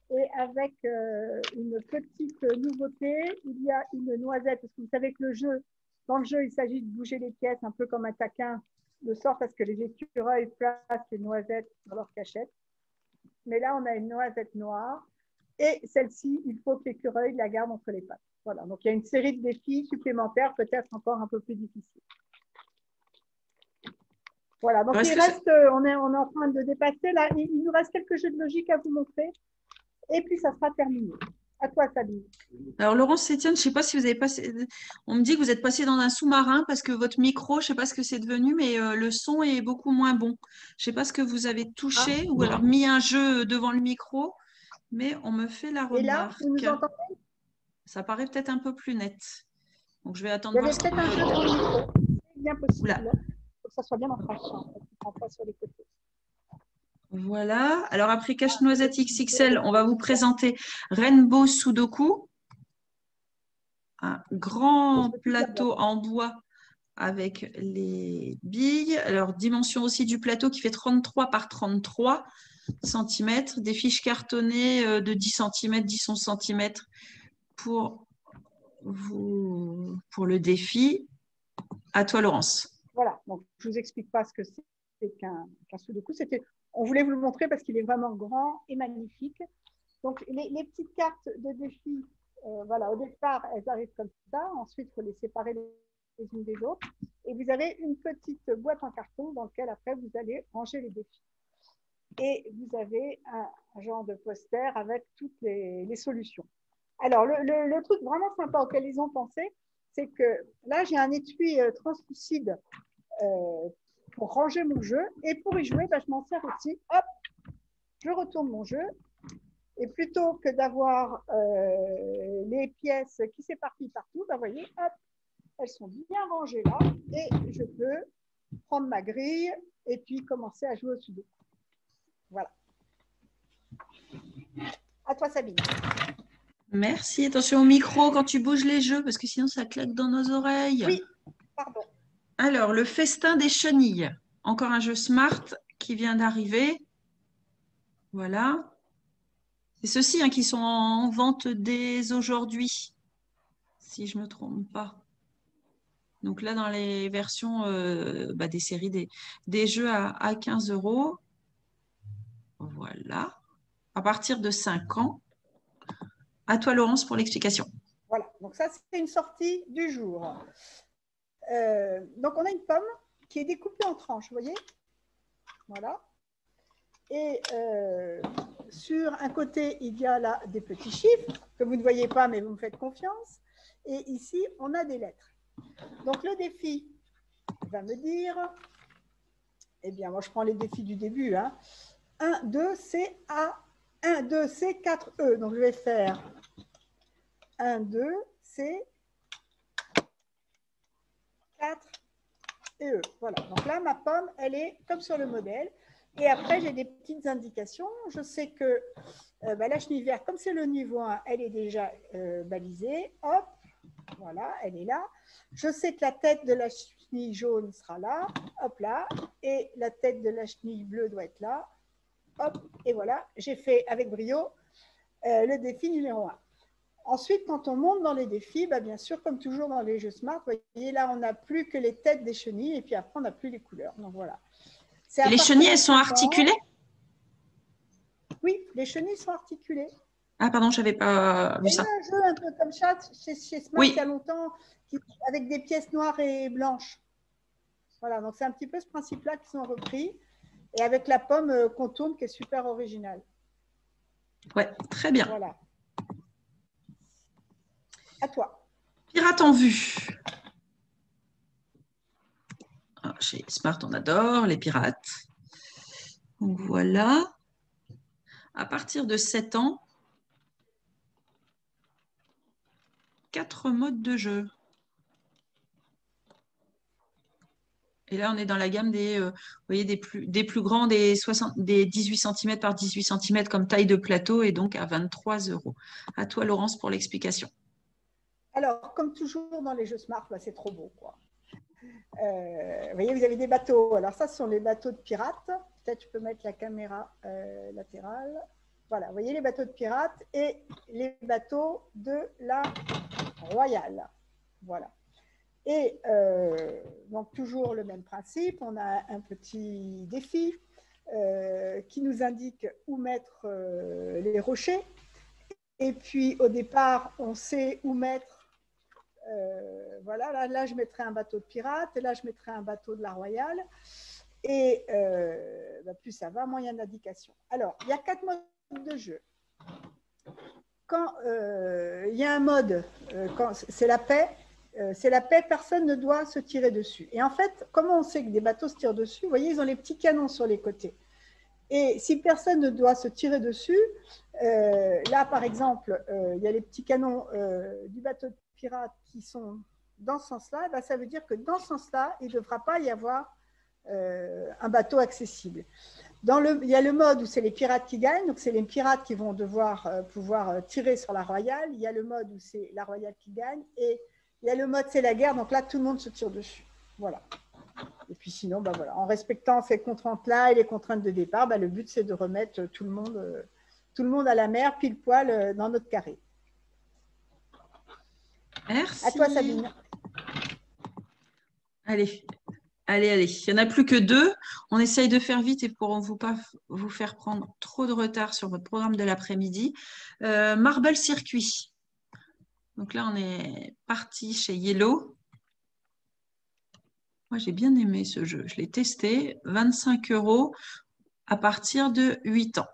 Et avec une petite nouveauté, il y a une noisette, parce que vous savez que dans le jeu, il s'agit de bouger les pièces un peu comme un taquin, de sorte à ce que les écureuils placent les noisettes dans leur cachette. Mais là, on a une noisette noire, et celle-ci, il faut que l'écureuil la garde entre les pattes. Voilà, donc il y a une série de défis supplémentaires, peut-être encore un peu plus difficiles. Voilà, donc il reste, on est en train de dépasser, là, il nous reste quelques jeux de logique à vous montrer. Et puis, ça sera terminé. À toi, Sabine. Alors, Laurence Etienne, je ne sais pas si vous avez passé… On me dit que vous êtes passé dans un sous-marin parce que votre micro, je ne sais pas ce que c'est devenu, mais le son est beaucoup moins bon. Je ne sais pas ce que vous avez touché ou alors mis un jeu devant le micro, mais on me fait la remarque. Et là, vous nous entendez? Ça paraît peut-être un peu plus net. Donc, je vais attendre. Il y avait peut-être un jeu devant le micro. C'est bien possible. Il faut que ça soit bien en face. En face sur les côtés. Voilà. Alors, après Cache-Noisette XXL, on va vous présenter Rainbow Sudoku. Un grand plateau en bois avec les billes. Alors, dimension aussi du plateau qui fait 33 par 33 cm. Des fiches cartonnées de 10 cm, 10-11 cm pour le défi. À toi, Laurence. Voilà. Donc, je ne vous explique pas ce que c'est qu'un Sudoku. On voulait vous le montrer parce qu'il est vraiment grand et magnifique. Donc, les petites cartes de défi, voilà, au départ, elles arrivent comme ça. Ensuite, il faut les séparer les unes des autres. Et vous avez une petite boîte en carton dans laquelle, après, vous allez ranger les défis. Et vous avez un genre de poster avec toutes les solutions. Alors, le truc vraiment sympa auquel ils ont pensé, c'est que là, j'ai un étui translucide pour ranger mon jeu. Et pour y jouer, je m'en sers aussi. Hop, je retourne mon jeu. Et plutôt que d'avoir les pièces qui s'éparpillent partout, vous voyez, hop, elles sont bien rangées là. Et je peux prendre ma grille et puis commencer à jouer au sudoku. Voilà. À toi, Sabine. Merci. Attention au micro quand tu bouges les jeux, parce que sinon ça claque dans nos oreilles. Oui, pardon. Alors, le festin des chenilles. Encore un jeu Smart qui vient d'arriver. Voilà. C'est ceux-ci qui sont en vente dès aujourd'hui, si je ne me trompe pas. Donc là, dans les versions des séries, des jeux à 15 €. Voilà. À partir de 5 ans. À toi, Laurence, pour l'explication. Voilà. Donc ça, c'est une sortie du jour. Donc, on a une pomme qui est découpée en tranches, vous voyez? Voilà. Et sur un côté, il y a là des petits chiffres que vous ne voyez pas, mais vous me faites confiance. Et ici, on a des lettres. Donc, le défi va me dire, eh bien, moi, je prends les défis du début. 1, 2, C, A, 1, 2, C, 4, E. Donc, je vais faire 1, 2, C, 4 et E. Voilà. Donc là, ma pomme, elle est comme sur le modèle. Et après, j'ai des petites indications. Je sais que la chenille verte, comme c'est le niveau 1, elle est déjà balisée. Hop, voilà, elle est là. Je sais que la tête de la chenille jaune sera là. Hop là. Et la tête de la chenille bleue doit être là. Hop, et voilà. J'ai fait avec brio le défi numéro 1. Ensuite, quand on monte dans les défis, bien sûr, comme toujours dans les jeux Smart, vous voyez, là, on n'a plus que les têtes des chenilles et puis après, on n'a plus les couleurs. Donc, voilà. Et les chenilles, elles sont articulées? Oui, les chenilles sont articulées. Ah, pardon, je n'avais pas vu ça. Il y a un jeu un peu comme ça chez Smart il y a longtemps, avec des pièces noires et blanches. Voilà, donc c'est un petit peu ce principe-là qu'ils ont repris. Et avec la pomme qu'on tourne, qui est super originale. Ouais, très bien. Voilà. À toi. Pirate en vue. Alors, chez Smart, on adore les pirates. Donc voilà. À partir de 7 ans, 4 modes de jeu. Et là, on est dans la gamme vous voyez, des plus grands, des 18 cm par 18 cm comme taille de plateau et donc à 23 €. À toi, Laurence, pour l'explication. Alors, comme toujours dans les jeux Smart, c'est trop beau, quoi. Vous voyez, vous avez des bateaux. Alors, ça, ce sont les bateaux de pirates. Peut-être je peux mettre la caméra latérale. Voilà, vous voyez les bateaux de pirates et les bateaux de la Royale. Voilà. Et donc, toujours le même principe. On a un petit défi qui nous indique où mettre les rochers. Et puis, au départ, on sait où mettre. Voilà, là, je mettrai un bateau de pirate et là, je mettrai un bateau de la Royale. Et plus ça va, moins il y a d'indications. Alors, il y a 4 modes de jeu. Quand il y a un mode, quand c'est la paix, personne ne doit se tirer dessus. Et en fait, comment on sait que des bateaux se tirent dessus? Vous voyez, ils ont les petits canons sur les côtés. Et si personne ne doit se tirer dessus, là, par exemple, il y a les petits canons du bateau de pirate qui sont dans ce sens-là, ça veut dire que dans ce sens-là, il ne devra pas y avoir un bateau accessible. Il y a le mode où c'est les pirates qui gagnent, donc c'est les pirates qui vont devoir pouvoir tirer sur la Royale. Il y a le mode où c'est la Royale qui gagne et il y a le mode c'est la guerre, donc là tout le monde se tire dessus. Voilà. Et puis sinon, voilà, en respectant ces contraintes-là et les contraintes de départ, le but c'est de remettre tout le monde à la mer, pile poil dans notre carré. Merci. À toi, Sabine. Allez. Il n'y en a plus que 2. On essaye de faire vite et pour ne pas vous faire prendre trop de retard sur votre programme de l'après-midi. Marble Circuit. Donc là, on est parti chez Yellow. Moi, j'ai bien aimé ce jeu. Je l'ai testé. 25 € à partir de 8 ans.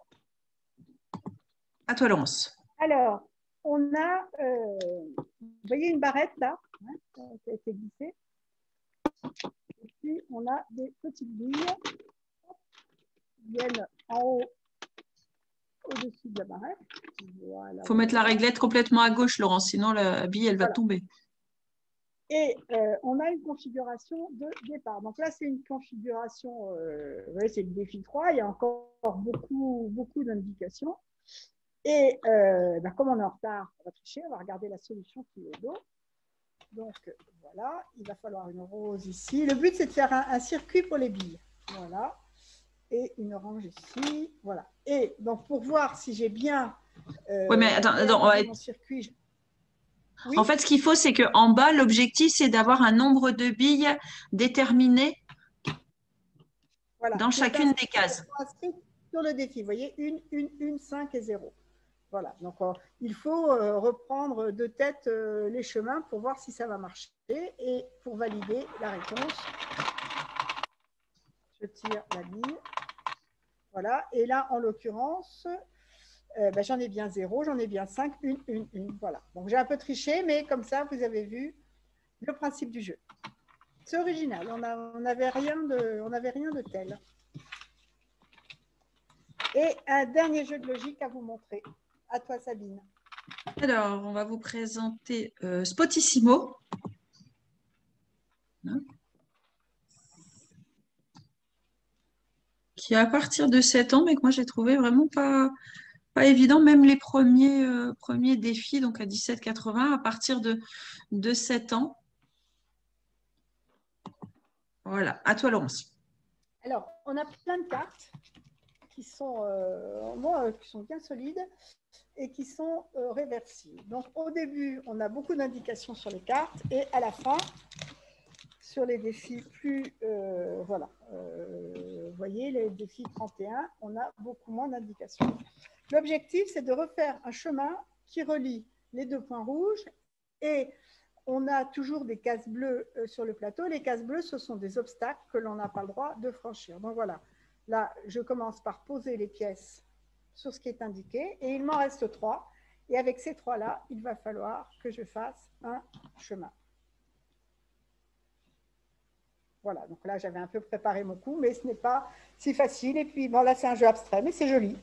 À toi, Laurence. Alors, on a, vous voyez une barrette là, ça a été glissé. Et puis, on a des petites billes qui viennent en haut, au-dessus de la barrette. Voilà. Il faut mettre la réglette complètement à gauche, Laurence, sinon la bille, elle va tomber. Et on a une configuration de départ. Donc là, c'est une configuration, c'est le défi 3, il y a encore beaucoup d'indications. Et comme on est en retard, on va tricher, on va regarder la solution qui est au dos. Donc voilà, il va falloir une rose ici. Le but, c'est de faire un circuit pour les billes. Voilà. Et une orange ici. Voilà. Et donc, pour voir si j'ai bien oui, mais attends, mon circuit. Oui. En fait, ce qu'il faut, c'est qu'en bas, l'objectif, c'est d'avoir un nombre de billes déterminé dans chacune des cases. Sur le défi, vous voyez, 1, 5 et 0. Voilà, donc il faut reprendre de tête les chemins pour voir si ça va marcher et pour valider la réponse. Je tire la bille. Voilà, et là, en l'occurrence, j'en ai bien 0, j'en ai bien 5, 1. Voilà, donc j'ai un peu triché, mais comme ça, vous avez vu le principe du jeu. C'est original, on n'avait rien de tel. Et un dernier jeu de logique à vous montrer. À toi, Sabine. Alors, on va vous présenter Spotissimo. Qui est à partir de 7 ans, mais que moi, j'ai trouvé vraiment pas évident. Même les premiers défis, donc à 17,80, à partir de 7 ans. Voilà, à toi, Laurence. Alors, on a plein de cartes qui sont bien solides et qui sont réversibles. Donc, au début, on a beaucoup d'indications sur les cartes et à la fin, sur les défis plus, vous voyez, les défis 31, on a beaucoup moins d'indications. L'objectif, c'est de refaire un chemin qui relie les 2 points rouges et on a toujours des cases bleues sur le plateau. Les cases bleues, ce sont des obstacles que l'on n'a pas le droit de franchir. Donc voilà, là, je commence par poser les pièces sur ce qui est indiqué et il m'en reste 3. Et avec ces 3-là, il va falloir que je fasse un chemin. Voilà, donc là, j'avais un peu préparé mon coup, mais ce n'est pas si facile. Et puis, bon, là, c'est un jeu abstrait, mais c'est joli.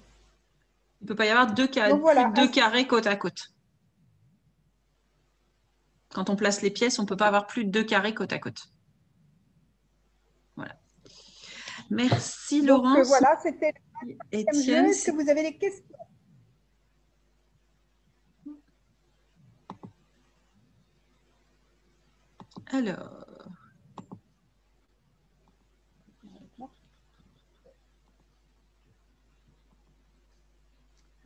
Il ne peut pas y avoir plus de 2 carrés côte à côte. Quand on place les pièces, on ne peut pas avoir plus de 2 carrés côte à côte. Voilà. Merci, Laurence. Donc, voilà, c'était le deuxième jeu. Est-ce que vous avez des questions?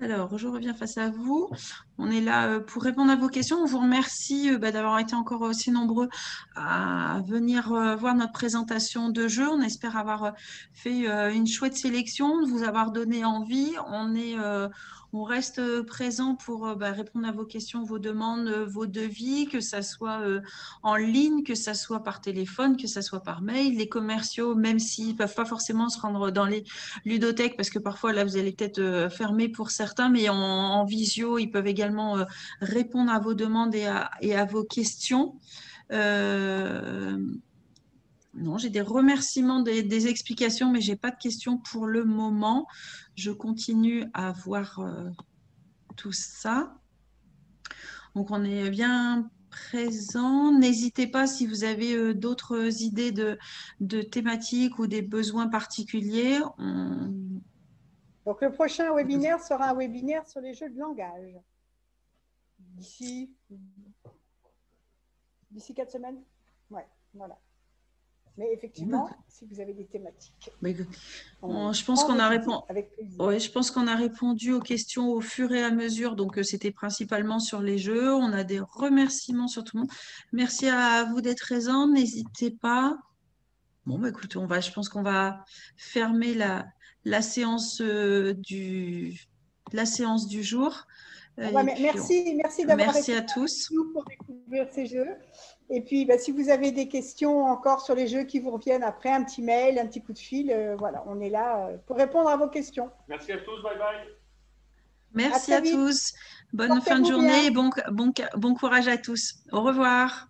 Alors, je reviens face à vous. On est là pour répondre à vos questions. On vous remercie d'avoir été encore aussi nombreux à venir voir notre présentation de jeu. On espère avoir fait une chouette sélection, de vous avoir donné envie. On reste présent pour répondre à vos questions, vos demandes, vos devis, que ça soit en ligne, que ça soit par téléphone, que ça soit par mail. Les commerciaux, même s'ils ne peuvent pas forcément se rendre dans les ludothèques, parce que parfois, là, vous allez peut-être fermer pour certains, mais en visio, ils peuvent également répondre à vos demandes et à vos questions. Non, j'ai des remerciements, des explications, mais je n'ai pas de questions pour le moment. Je continue à voir tout ça. Donc, on est bien présent. N'hésitez pas si vous avez d'autres idées de thématiques ou des besoins particuliers. Donc, le prochain webinaire sera un webinaire sur les jeux de langage. D'ici 4 semaines. Ouais, voilà. Mais effectivement, si vous avez des thématiques. Je pense qu'on a répondu. Oui, je pense qu'on a répondu aux questions au fur et à mesure. Donc, c'était principalement sur les jeux. On a des remerciements sur tout le monde. Merci à vous d'être présents. N'hésitez pas. Bon, écoutez, je pense qu'on va fermer la séance du jour. Merci d'avoir été à tous pour découvrir ces jeux. Et puis, si vous avez des questions encore sur les jeux qui vous reviennent après, un petit mail, un petit coup de fil, voilà, on est là pour répondre à vos questions. Merci à tous, bye bye. Merci à tous. Bonne fin de journée et bon courage à tous. Au revoir.